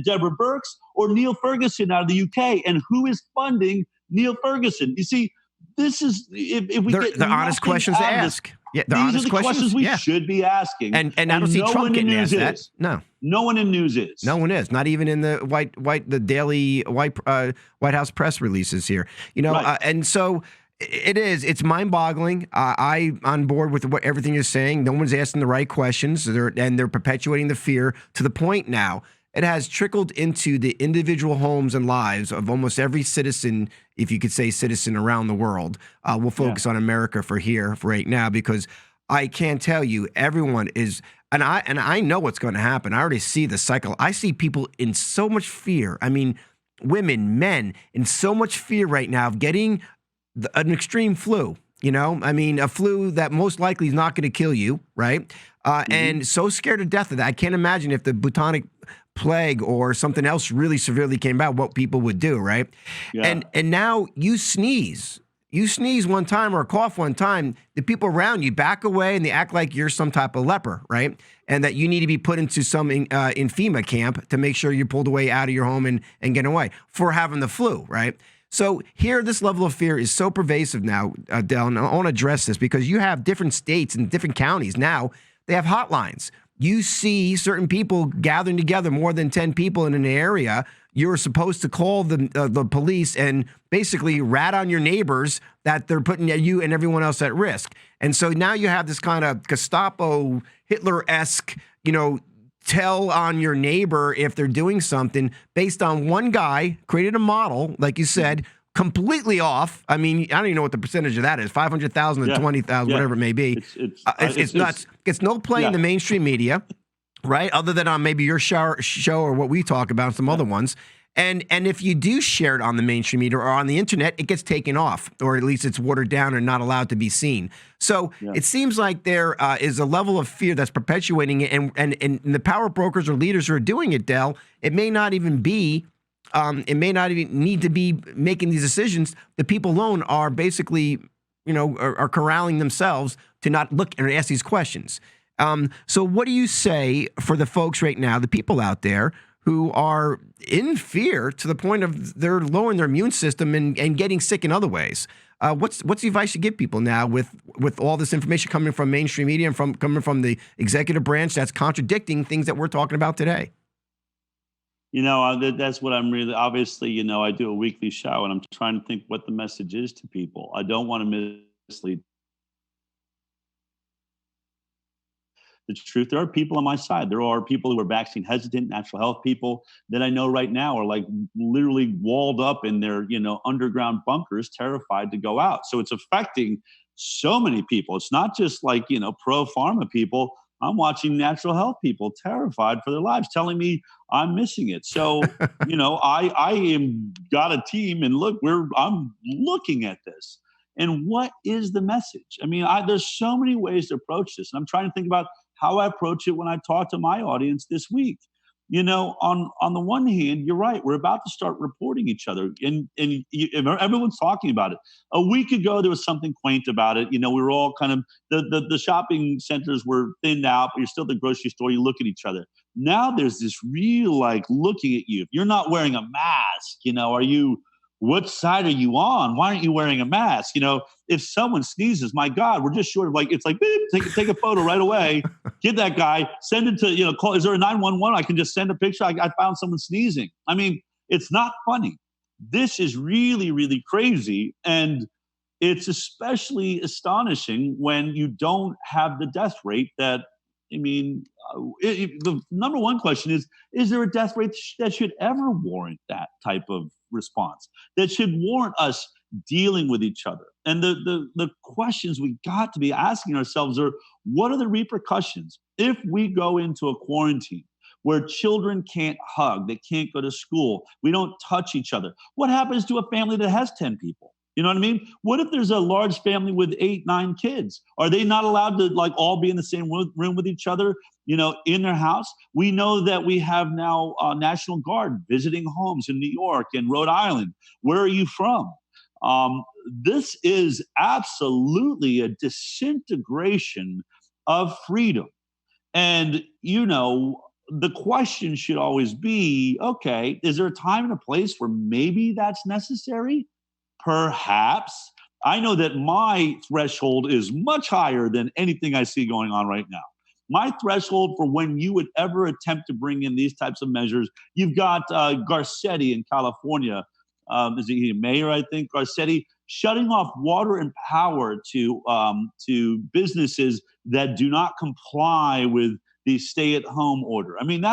Deborah Birx, or Neil Ferguson out of the UK? And who is funding Neil Ferguson? You see, this is if we get the honest questions to ask. Yeah, these are the questions we should be asking. And I don't see Trump getting asked that. No. No one in news is. No one is. Not even in the daily White House press releases here. Right. And so it is. It's mind-boggling. I'm on board with what everything you're saying. No one's asking the right questions, they're perpetuating the fear to the point now it has trickled into the individual homes and lives of almost every citizen, if you could say citizen around the world. We'll focus on America for right now, because I can tell you everyone is, and I know what's going to happen. I already see the cycle. I see people in so much fear. I mean, women, men, in so much fear right now of getting an extreme flu. A flu that most likely is not going to kill you, right? And so scared to death of that. I can't imagine if the bubonic plague or something else really severely came out, what people would do, right? Yeah. And now you sneeze one time or cough one time, the people around you back away and they act like you're some type of leper, right? And that you need to be put into some in FEMA camp to make sure you're pulled away out of your home and get away for having the flu, right? So here, this level of fear is so pervasive now, Del, and I want to address this because you have different states and different counties now, they have hotlines. You see certain people gathering together, more than 10 people in an area, you're supposed to call the police and basically rat on your neighbors that they're putting you and everyone else at risk. And so now you have this kind of Gestapo, Hitler-esque, tell on your neighbor if they're doing something based on one guy created a model, like you said, completely off. I mean, I don't even know what the percentage of that is, 500,000 to 20,000, whatever it may be. It's nuts. It's no play in the mainstream media, right? Other than on maybe your show or what we talk about, some other ones. And if you do share it on the mainstream media or on the internet, it gets taken off, or at least it's watered down and not allowed to be seen. So it seems like there is a level of fear that's perpetuating it, and the power brokers or leaders who are doing it, Del, it may not even be, it may not even need to be making these decisions. The people alone are basically, are corralling themselves to not look and ask these questions. So what do you say for the folks right now, the people out there who are in fear to the point of they're lowering their immune system and getting sick in other ways? What's the advice you give people now with all this information coming from mainstream media and coming from the executive branch that's contradicting things that we're talking about today? That's what I'm really, obviously, I do a weekly show and I'm trying to think what the message is to people. I don't want to mislead the truth. There are people on my side. There are people who are vaccine hesitant, natural health people that I know right now are like literally walled up in their, underground bunkers, terrified to go out. So it's affecting so many people. It's not just like, pro pharma people. I'm watching natural health people terrified for their lives, telling me I'm missing it. So, I am got a team, and look, I'm looking at this. And what is the message? I mean, there's so many ways to approach this. And I'm trying to think about how I approach it when I talk to my audience this week. On the one hand, you're right. We're about to start reporting each other, and everyone's talking about it. A week ago, there was something quaint about it. We were all kind of the shopping centers were thinned out, but you're still at the grocery store. You look at each other. Now there's this real looking at you. If you're not wearing a mask, are you? What side are you on? Why aren't you wearing a mask? If someone sneezes, my God, we're just short of it's like, beep, take a photo right away. Get that guy, send it to, call. Is there a 911? I can just send a picture. I found someone sneezing. I mean, it's not funny. This is really, really crazy. And it's especially astonishing when you don't have the death rate that, the number one question is there a death rate that should ever warrant that type of response, that should warrant us dealing with each other? And the questions we got to be asking ourselves are, what are the repercussions if we go into a quarantine where children can't hug, they can't go to school, we don't touch each other? What happens to a family that has 10 people? You know what I mean? What if there's a large family with 8, 9 kids? Are they not allowed to all be in the same room with each other, in their house? We know that we have now National Guard visiting homes in New York and Rhode Island. Where are you from? This is absolutely a disintegration of freedom. And, the question should always be, okay, is there a time and a place where maybe that's necessary? Perhaps. I know that my threshold is much higher than anything I see going on right now. My threshold for when you would ever attempt to bring in these types of measures, you've got Garcetti in California, is he a mayor, I think, Garcetti, shutting off water and power to businesses that do not comply with the stay-at-home order. I mean,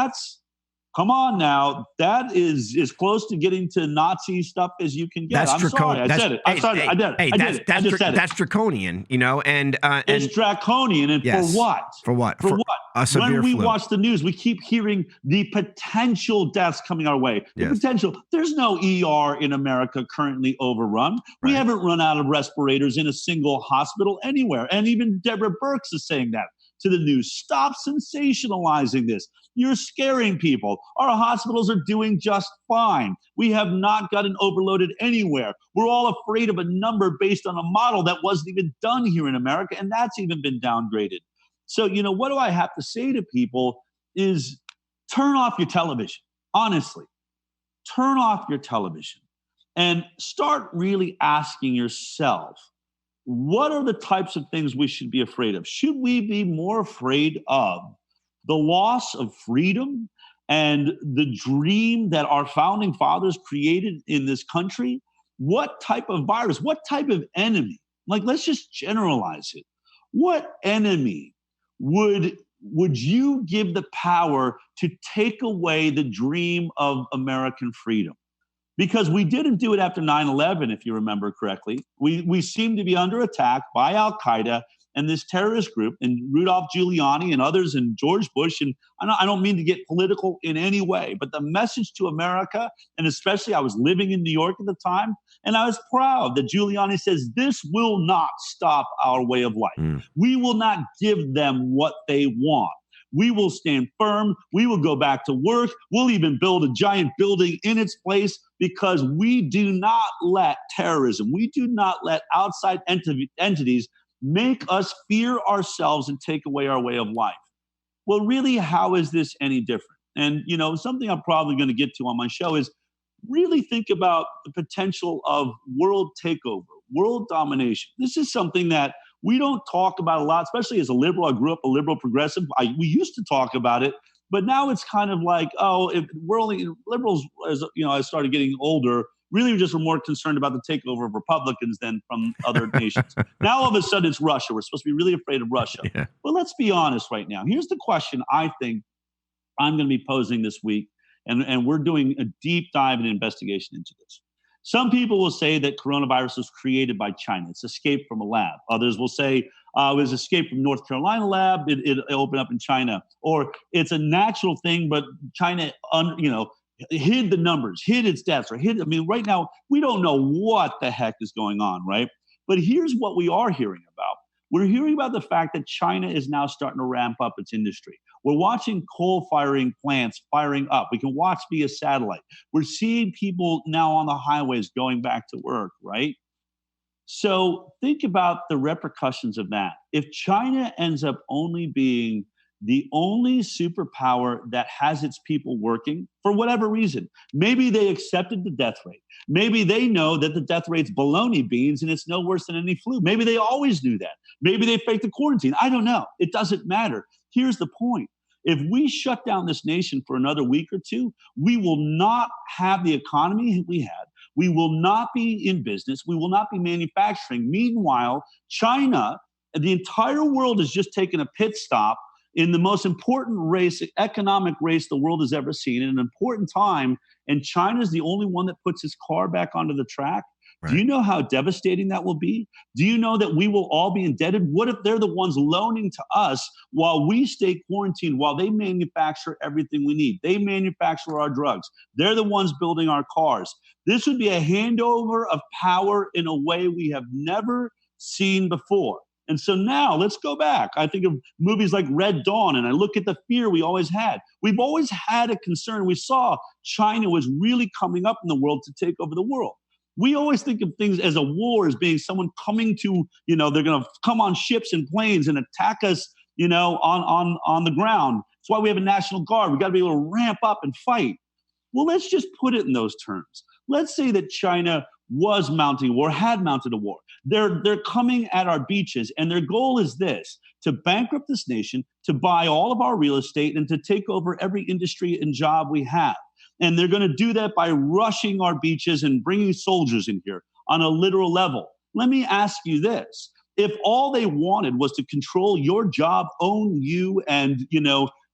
come on now. That is as close to getting to Nazi stuff as you can get. That's draconian. I said it. I did it. I just said it. That's draconian, and it's draconian. And yes. For what? For what? For what? A severe when we flu. watch the news, we keep hearing the potential deaths coming our way. The potential. There's no ER in America currently overrun. We haven't run out of respirators in a single hospital anywhere. And even Deborah Birx is saying that to the news. Stop sensationalizing this. You're scaring people. Our hospitals are doing just fine. We have not gotten overloaded anywhere. We're all afraid of a number based on a model that wasn't even done here in America, and that's even been downgraded. So, what do I have to say to people is turn off your television. Honestly, turn off your television and start really asking yourself, what are the types of things we should be afraid of? Should we be more afraid of the loss of freedom and the dream that our founding fathers created in this country? What type of virus, what type of enemy? Let's just generalize it. What enemy would would you give the power to take away the dream of American freedom? Because we didn't do it after 9/11, if you remember correctly. We seem to be under attack by Al Qaeda and this terrorist group, and Rudolph Giuliani and others, and George Bush. And I don't mean to get political in any way, but the message to America, and especially I was living in New York at the time, and I was proud that Giuliani says, this will not stop our way of life. We will not give them what they want. We will stand firm. We will go back to work. We'll even build a giant building in its place, because we do not let terrorism, we do not let outside entities make us fear ourselves and take away our way of life. Well, really, how is this any different? And, something I'm probably going to get to on my show is really think about the potential of world takeover, world domination. This is something that we don't talk about a lot, especially as a liberal. I grew up a liberal progressive. We used to talk about it, but now it's kind of like, if we're only liberals, as I started getting older, really just were more concerned about the takeover of Republicans than from other nations. Now all of a sudden it's Russia. We're supposed to be really afraid of Russia. Yeah. Well, let's be honest right now. Here's the question I think I'm going to be posing this week, and we're doing a deep dive and investigation into this. Some people will say that coronavirus was created by China. It's escaped from a lab. Others will say it was escaped from North Carolina lab. It opened up in China. Or it's a natural thing, but China, hid the numbers, hid its deaths, or right now, we don't know what the heck is going on, right? But here's what we are hearing about. We're hearing about the fact that China is now starting to ramp up its industry. We're watching coal-firing plants firing up. We can watch via satellite. We're seeing people now on the highways going back to work, right? So think about the repercussions of that. If China ends up only being the only superpower that has its people working for whatever reason, maybe they accepted the death rate. Maybe they know that the death rate's baloney beans and it's no worse than any flu. Maybe they always knew that. Maybe they faked the quarantine. I don't know. It doesn't matter. Here's the point. If we shut down this nation for another week or two, we will not have the economy we had. We will not be in business. We will not be manufacturing. Meanwhile, China, the entire world has just taken a pit stop in the most important race, economic race the world has ever seen, in an important time, and China's the only one that puts its car back onto the track. Right. Do you know how devastating that will be? Do you know that we will all be indebted? What if they're the ones loaning to us while we stay quarantined, while they manufacture everything we need? They manufacture our drugs. They're the ones building our cars. This would be a handover of power in a way we have never seen before. And so now let's go back. I think of movies like Red Dawn, and I look at the fear we always had. We've always had a concern. We saw China was really coming up in the world to take over the world. We always think of things as a war as being someone coming to, they're going to come on ships and planes and attack us, on the ground. That's why we have a National Guard. We got to be able to ramp up and fight. Well, let's just put it in those terms. Let's say that China was mounting a war, had mounted a war. They're coming at our beaches, and their goal is this: to bankrupt this nation, to buy all of our real estate, and to take over every industry and job we have. And they're going to do that by rushing our beaches and bringing soldiers in here on a literal level. Let me ask you this. If all they wanted was to control your job, own you, and,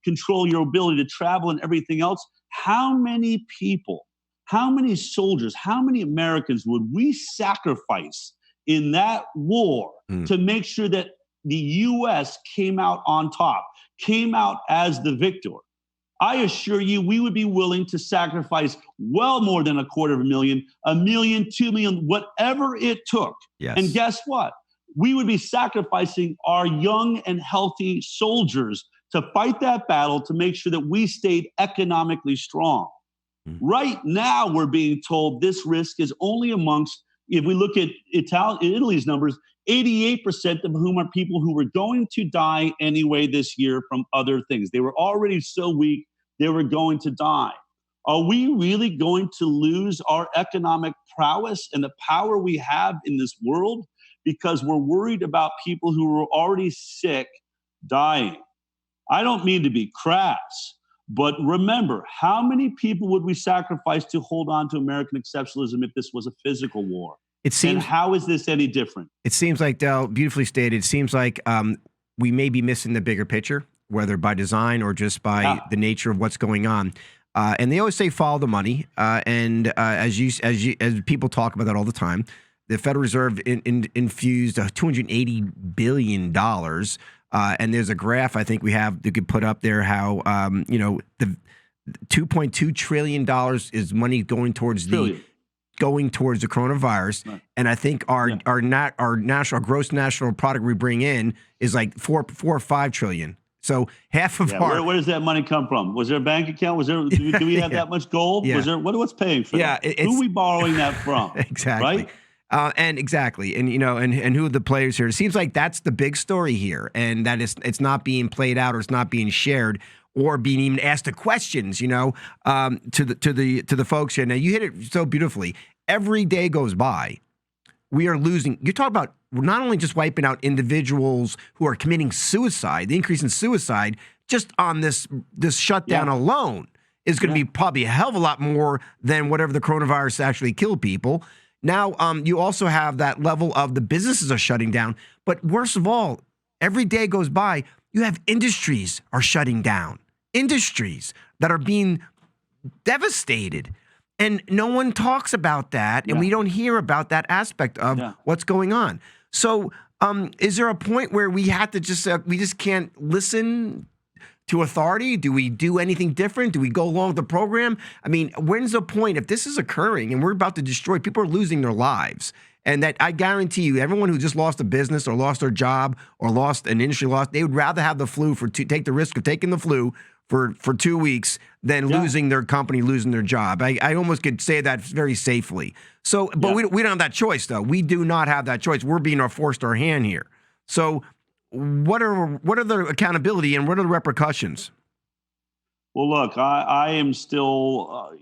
control your ability to travel and everything else, how many people, how many soldiers, how many Americans would we sacrifice in that war to make sure that the U.S. came out on top, came out as the victor? I assure you, we would be willing to sacrifice well more than 250,000, 1 million, 2 million, whatever it took. Yes. And guess what? We would be sacrificing our young and healthy soldiers to fight that battle to make sure that we stayed economically strong. Right now, we're being told this risk is only amongst, if we look at Italy's numbers, 88% of whom are people who were going to die anyway this year from other things. They were already so weak, they were going to die. Are we really going to lose our economic prowess and the power we have in this world because we're worried about people who are already sick dying? I don't mean to be crass, but remember, how many people would we sacrifice to hold on to American exceptionalism if this was a physical war? It seems, and how is this any different? It seems like, Del, beautifully stated, it seems like we may be missing the bigger picture. whether by design or just by the nature of what's going on. And they always say follow the money. As people talk about that all the time, the Federal Reserve infused $280 billion. And there's a graph I think we could put up there how the $2.2 trillion is money going towards the coronavirus, right. And I think our gross national product we bring in is like four or 5 trillion. So half of our where does that money come from? Was there a bank account? Was there? Do we have that much gold? Yeah. Was there? What's paying for that? Who are we borrowing that from? Exactly. Right? And who are the players here? It seems like that's the big story here, and that it's not being played out or it's not being shared or being even asked the questions, to the folks here. Now you hit it so beautifully. Every day goes by, we are losing. You talk about not only just wiping out individuals who are committing suicide, the increase in suicide just on this shutdown alone is going to be probably a hell of a lot more than whatever the coronavirus actually killed people. Now, you also have that level of the businesses are shutting down. But worst of all, every day goes by, you have industries are shutting down. Industries that are being devastated. And no one talks about that, and we don't hear about that aspect of what's going on. So is there a point where we have to we just can't listen to authority? Do we do anything different? Do we go along with the program? I mean, when's the point? If this is occurring and we're about to destroy, people are losing their lives. And that I guarantee you, everyone who just lost a business or lost their job or lost an industry they would rather have the flu take the risk of taking the flu for 2 weeks than losing their company, losing their job. I almost could say that very safely. So, but we don't have that choice, though. We do not have that choice. We're being forced our hand here. So what are the accountability and what are the repercussions? Well, look, I am still,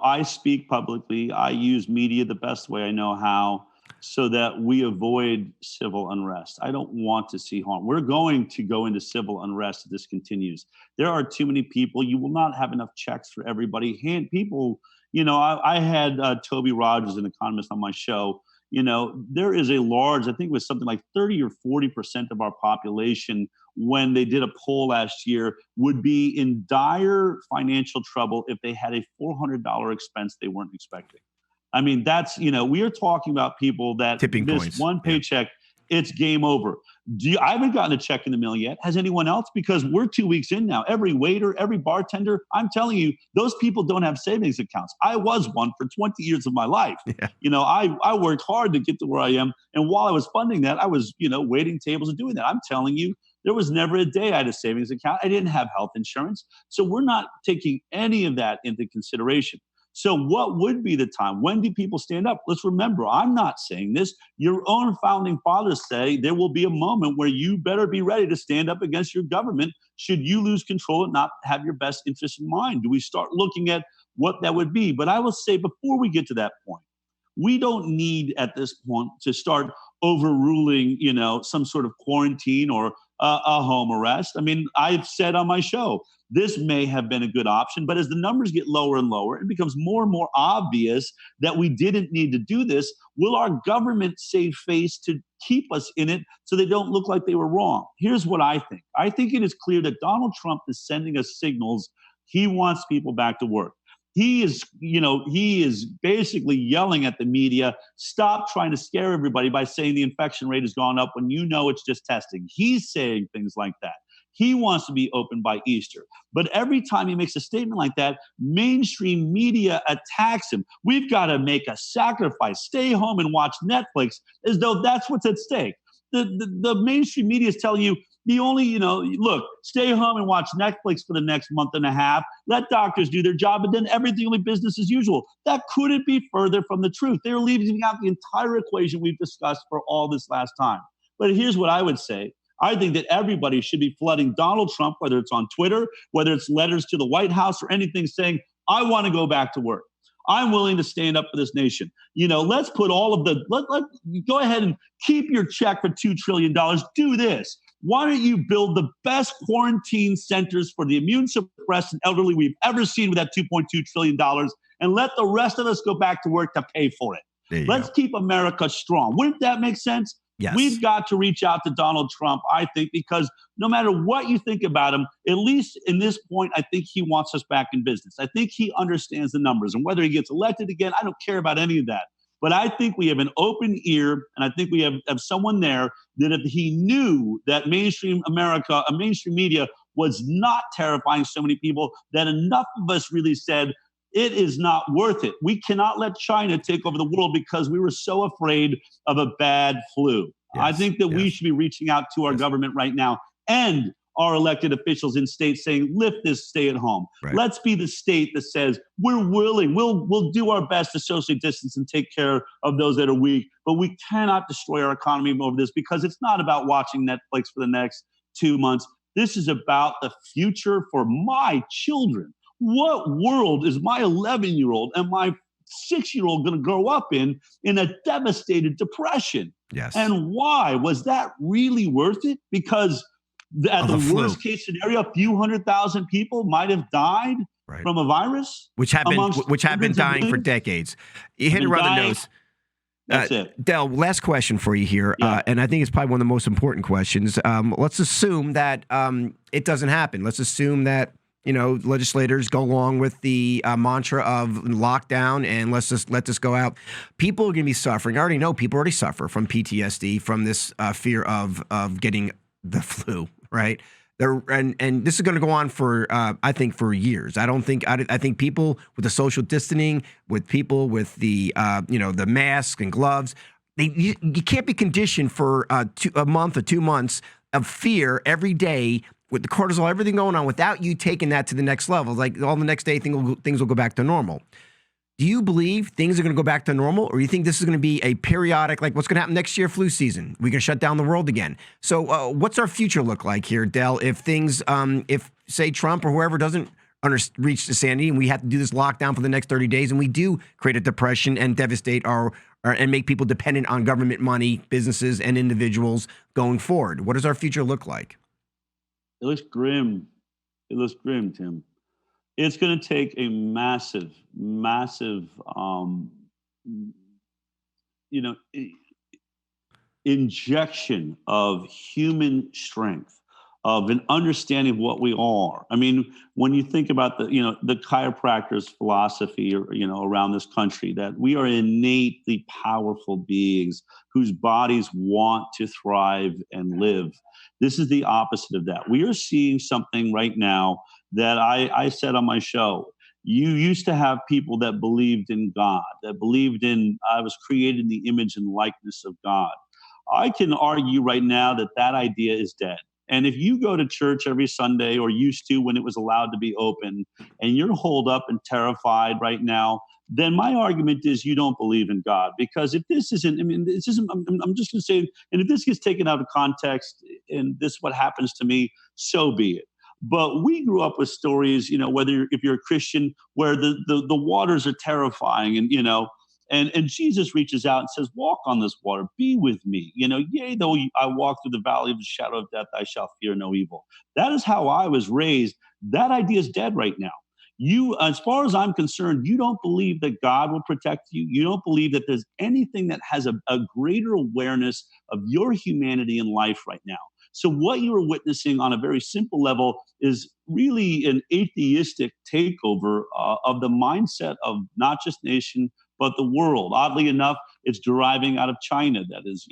I speak publicly. I use media the best way I know how so that we avoid civil unrest. I don't want to see harm. We're going to go into civil unrest if this continues. There are too many people. You will not have enough checks for everybody. I had Toby Rogers, an economist, on my show. There is a large, I think it was something like 30 or 40% of our population, when they did a poll last year, would be in dire financial trouble if they had a $400 expense they weren't expecting. I mean, that's, we are talking about people that miss one paycheck, it's game over. I haven't gotten a check in the mail yet. Has anyone else? Because we're 2 weeks in now. Every waiter, every bartender, I'm telling you, those people don't have savings accounts. I was one for 20 years of my life. Yeah. I worked hard to get to where I am. And while I was funding that, I was, waiting tables and doing that. I'm telling you, there was never a day I had a savings account. I didn't have health insurance. So we're not taking any of that into consideration. So what would be the time? When do people stand up? Let's remember, I'm not saying this. Your own founding fathers say there will be a moment where you better be ready to stand up against your government should you lose control and not have your best interest in mind. Do we start looking at what that would be? But I will say before we get to that point, we don't need at this point to start overruling, some sort of quarantine or a home arrest. I mean, I've said on my show, this may have been a good option, but as the numbers get lower and lower, it becomes more and more obvious that we didn't need to do this. Will our government save face to keep us in it so they don't look like they were wrong? Here's what I think. I think it is clear that Donald Trump is sending us signals he wants people back to work. He is basically yelling at the media, stop trying to scare everybody by saying the infection rate has gone up when it's just testing. He's saying things like that. He wants to be open by Easter. But every time he makes a statement like that, mainstream media attacks him. We've got to make a sacrifice, stay home and watch Netflix, as though that's what's at stake. The mainstream media is telling you, look, stay home and watch Netflix for the next month and a half. Let doctors do their job, and then everything will be business as usual. That couldn't be further from the truth. They're leaving out the entire equation we've discussed for all this last time. But here's what I would say. I think that everybody should be flooding Donald Trump, whether it's on Twitter, whether it's letters to the White House or anything saying, I want to go back to work. I'm willing to stand up for this nation. Let's put all of go ahead and keep your check for $2 trillion. Do this. Why don't you build the best quarantine centers for the immune suppressed and elderly we've ever seen with that $2.2 trillion and let the rest of us go back to work to pay for it. Let's keep America strong. Wouldn't that make sense? Yes. We've got to reach out to Donald Trump, I think, because no matter what you think about him, at least in this point, I think he wants us back in business. I think he understands the numbers, and whether he gets elected again, I don't care about any of that. But I think we have an open ear, and I think we have someone there that if he knew that mainstream America, mainstream media was not terrifying so many people, that enough of us really said, it is not worth it. We cannot let China take over the world because we were so afraid of a bad flu. I Yes. think that we Yes. should be reaching out to our Yes. government right now and our elected officials in states saying, lift this, stay at home. Right. Let's be the state that says we're willing, we'll do our best to socially distance and take care of those that are weak, but we cannot destroy our economy over this because it's not about watching Netflix for the next 2 months. This is about the future for my children. What world is my 11-year-old and my 6-year-old going to grow up in a devastated depression? Yes. And why? Was that really worth it? Because at the worst case scenario, a few 100,000 people might have died from a virus, which have been dying for decades. You hit a rather nose. That's it. Del, last question for you here, and I think it's probably one of the most important questions. Let's assume that it doesn't happen. Let's assume that legislators go along with the mantra of lockdown and let's just let this go out. People are going to be suffering. I already know people already suffer from PTSD, from this fear of getting the flu, right? And this is going to go on for I think for years. I think people with the social distancing, with people with the the mask and gloves, you can't be conditioned for a month or 2 months of fear every day with the cortisol, everything going on, without you taking that to the next level. Like all the next day, things will go back to normal. Do you believe things are going to go back to normal, or you think this is going to be a periodic, like what's going to happen next year, flu season? We're going to shut down the world again. So what's our future look like here, Del, if things, if say Trump or whoever doesn't reach the sanity and we have to do this lockdown for the next 30 days and we do create a depression and devastate and make people dependent on government money, businesses and individuals going forward? What does our future look like? It looks grim. It looks grim, Tim. It's going to take a massive injection of human strength, of an understanding of what we are. I mean, when you think about the chiropractor's philosophy, around this country, that we are innately powerful beings whose bodies want to thrive and live. This is the opposite of that. We are seeing something right now that I said on my show. You used to have people that believed in God, that believed in I was created in the image and likeness of God. I can argue right now that idea is dead. And if you go to church every Sunday, or used to when it was allowed to be open, and you're holed up and terrified right now, then my argument is you don't believe in God. Because if this isn't, I'm just going to say, and if this gets taken out of context and this is what happens to me, so be it. But we grew up with stories, if you're a Christian, where the waters are terrifying, and Jesus reaches out and says, walk on this water, be with me. Yea, though I walk through the valley of the shadow of death, I shall fear no evil. That is how I was raised. That idea is dead right now. As far as I'm concerned, you don't believe that God will protect you. You don't believe that there's anything that has a greater awareness of your humanity in life right now. So what you are witnessing on a very simple level is really an atheistic takeover of the mindset of not just nation, but the world. Oddly enough, it's deriving out of China that has,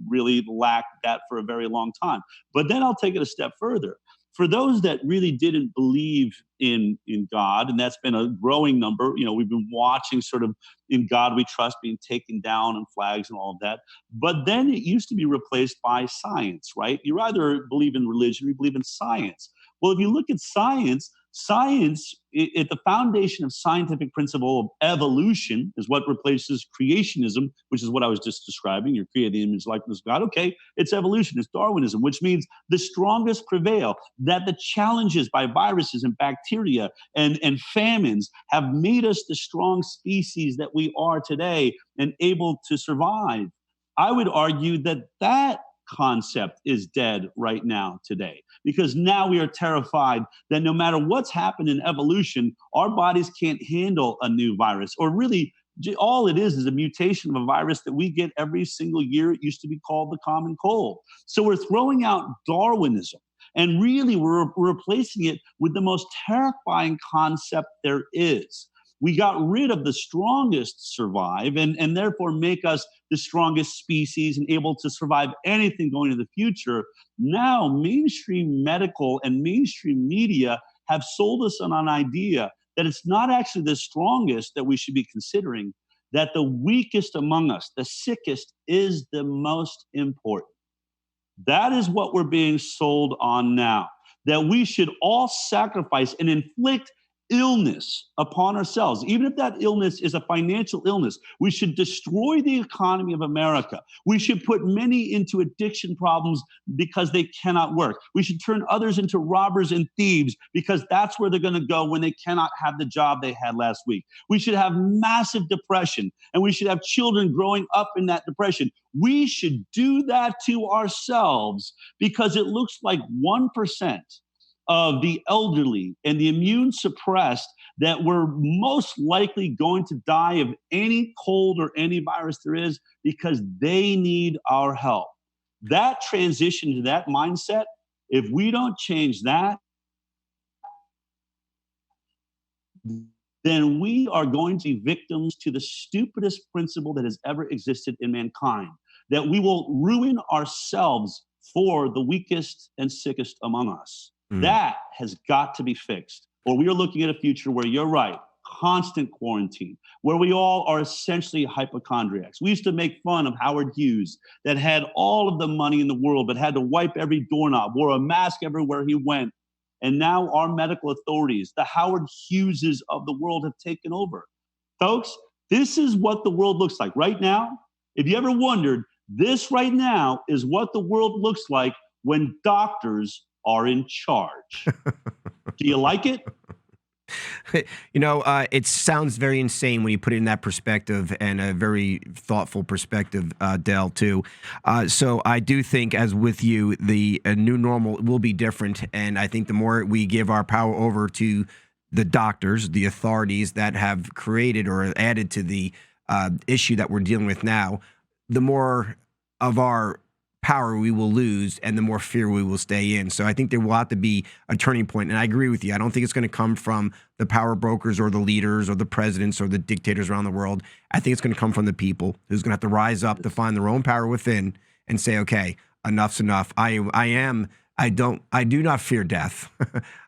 really lacked that for a very long time. But then I'll take it a step further. For those that really didn't believe in God, and that's been a growing number, we've been watching sort of In God We Trust being taken down and flags and all of that. But then it used to be replaced by science, right? You either believe in religion or you believe in science. Well, if you look at science, at the foundation of scientific principle of evolution is what replaces creationism, which is what I was just describing. You're created in the image and likeness of God. Okay, it's evolution, it's Darwinism, which means the strongest prevail, that the challenges by viruses and bacteria and famines have made us the strong species that we are today and able to survive. I would argue that concept is dead right now today, because now we are terrified that no matter what's happened in evolution, our bodies can't handle a new virus, or really All it is a mutation of a virus that we get every single year. It used to be called the common cold. So we're throwing out Darwinism. And really, we're replacing it with the most terrifying concept there is. We got rid of the strongest survive and therefore make us the strongest species and able to survive anything going into the future. Now, mainstream medical and mainstream media have sold us on an idea that it's not actually the strongest that we should be considering, that the weakest among us, the sickest, is the most important. That is what we're being sold on now, that we should all sacrifice and inflict illness upon ourselves. Even if that illness is a financial illness, we should destroy the economy of America. We should put many into addiction problems because they cannot work. We should turn others into robbers and thieves because that's where they're going to go when they cannot have the job they had last week. We should have massive depression, and we should have children growing up in that depression. We should do that to ourselves because it looks like 1% of the elderly and the immune suppressed that we're most likely going to die of any cold or any virus there is because they need our help. That transition to that mindset, if we don't change that, then we are going to be victims to the stupidest principle that has ever existed in mankind, that we will ruin ourselves for the weakest and sickest among us. That has got to be fixed, or we are looking at a future where, you're right, constant quarantine, where we all are essentially hypochondriacs. We used to make fun of Howard Hughes, that had all of the money in the world but had to wipe every doorknob, wore a mask everywhere he went. And now our medical authorities, the Howard Hugheses of the world, have taken over. Folks, this is what the world looks like right now. If you ever wondered, this right now is what the world looks like when doctors are in charge. Do you like it? It sounds very insane when you put it in that perspective, and a very thoughtful perspective, Del, too. So I do think, as with you, the new normal will be different. And I think the more we give our power over to the doctors, the authorities that have created or added to the issue that we're dealing with now, the more of our power we will lose and the more fear we will stay in. So I think there will have to be a turning point. And I agree with you. I don't think it's going to come from the power brokers or the leaders or the presidents or the dictators around the world. I think it's going to come from the people who's going to have to rise up to find their own power within and say, okay, enough's enough. I do not fear death.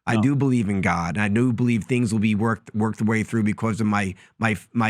I do believe in God. And I do believe things will be worked the way through because of my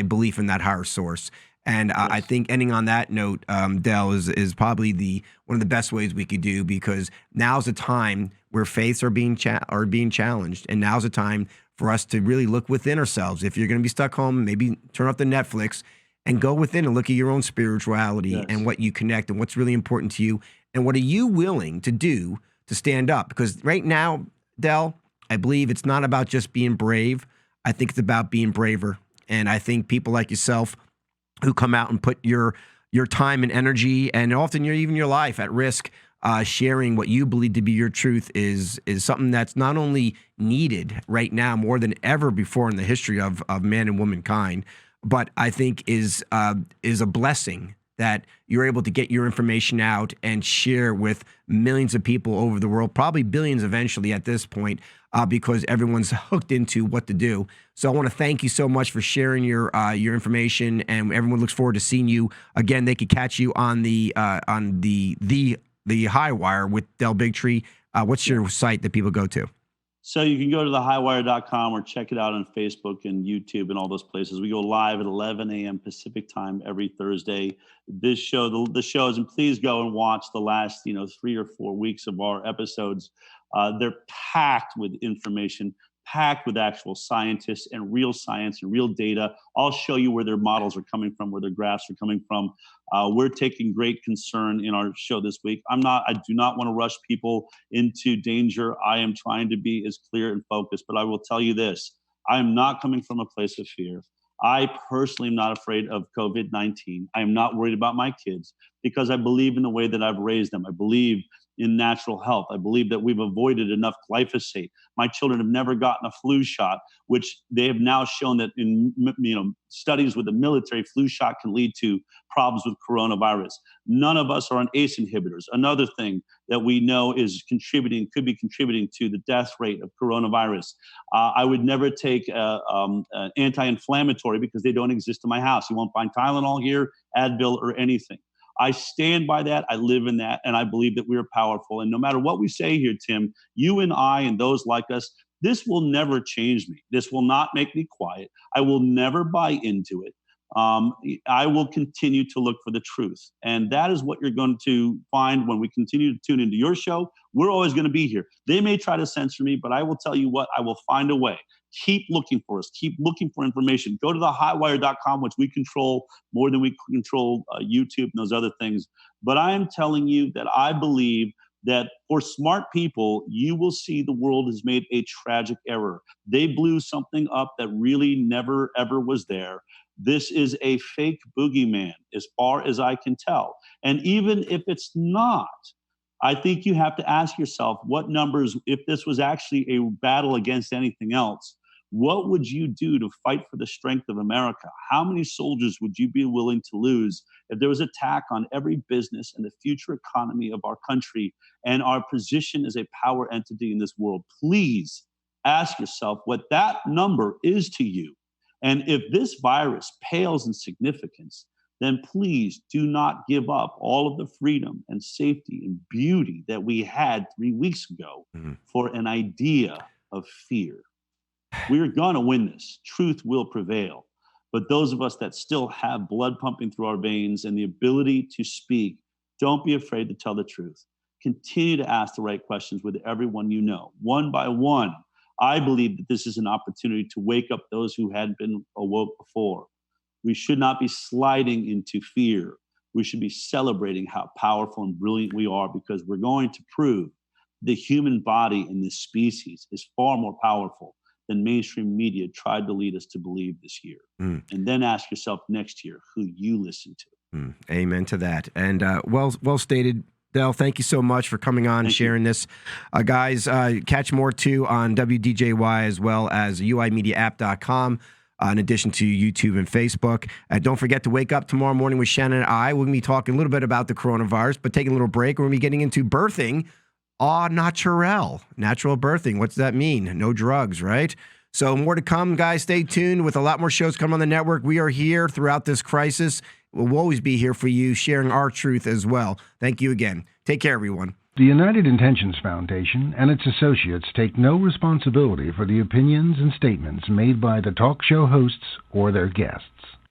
belief in that higher source. And yes. I think ending on that note, Del, is probably one of the best ways we could do, because now's a time where faiths are being challenged, and now's a time for us to really look within ourselves. If you're going to be stuck home, maybe turn off the Netflix and go within and look at your own spirituality. Yes. And what you connect and what's really important to you, and what are you willing to do to stand up? Because right now, Del, I believe it's not about just being brave. I think it's about being braver. And I think people like yourself who come out and put your time and energy, and often even your life, at risk, sharing what you believe to be your truth is something that's not only needed right now more than ever before in the history of man and womankind, but I think is a blessing that you're able to get your information out and share with millions of people over the world, probably billions eventually at this point, because everyone's hooked into what to do. So I want to thank you so much for sharing your information, and everyone looks forward to seeing you again. They could catch you on the High Wire with Del Bigtree. What's your site that people go to? So you can go to thehighwire.com or check it out on Facebook and YouTube and all those places. We go live at 11 a.m. Pacific time every Thursday. This show, the shows, and please go and watch the last 3 or 4 weeks of our episodes. They're packed with information, packed with actual scientists and real science and real data. I'll show you where their models are coming from, where their graphs are coming from. We're taking great concern in our show this week. I do not want to rush people into danger. I am trying to be as clear and focused, but I will tell you this. I am not coming from a place of fear. I personally am not afraid of COVID-19. I am not worried about my kids because I believe in the way that I've raised them. I believe in natural health. I believe that we've avoided enough glyphosate. My children have never gotten a flu shot, which they have now shown that in studies with the military, flu shot can lead to problems with coronavirus. None of us are on ACE inhibitors. Another thing that we know is could be contributing to the death rate of coronavirus. I would never take an anti-inflammatory because they don't exist in my house. You won't find Tylenol here, Advil, or anything. I stand by that. I live in that. And I believe that we are powerful. And no matter what we say here, Tim, you and I and those like us, this will never change me. This will not make me quiet. I will never buy into it. I will continue to look for the truth. And that is what you're going to find when we continue to tune into your show. We're always going to be here. They may try to censor me, but I will tell you what, I will find a way. Keep looking for us. Keep looking for information. Go to thehotwire.com, which we control more than we control YouTube and those other things. But I am telling you that I believe that for smart people, you will see the world has made a tragic error. They blew something up that really never, ever was there. This is a fake boogeyman, as far as I can tell. And even if it's not, I think you have to ask yourself what numbers, if this was actually a battle against anything else, what would you do to fight for the strength of America? How many soldiers would you be willing to lose if there was an attack on every business and the future economy of our country and our position as a power entity in this world? Please ask yourself what that number is to you. And if this virus pales in significance, then please do not give up all of the freedom and safety and beauty that we had 3 weeks ago for an idea of fear. We're going to win this. Truth will prevail. But those of us that still have blood pumping through our veins and the ability to speak, don't be afraid to tell the truth. Continue to ask the right questions with everyone you know. One by one, I believe that this is an opportunity to wake up those who hadn't been awoke before. We should not be sliding into fear. We should be celebrating how powerful and brilliant we are, because we're going to prove the human body in this species is far more powerful than mainstream media tried to lead us to believe this year. And then ask yourself next year who you listen to. Amen to that. And well stated, Del. Thank you so much for coming on and sharing this. Guys, catch more too on WDJY as well as uimediaapp.com. In addition to YouTube and Facebook. Don't forget to wake up tomorrow morning with Shannon and I. We're going to be talking a little bit about the coronavirus, but taking a little break. We're going to be getting into birthing au naturel. Natural birthing. What's that mean? No drugs, right? So more to come, guys. Stay tuned with a lot more shows coming on the network. We are here throughout this crisis. We'll always be here for you, sharing our truth as well. Thank you again. Take care, everyone. The United Intentions Foundation and its associates take no responsibility for the opinions and statements made by the talk show hosts or their guests.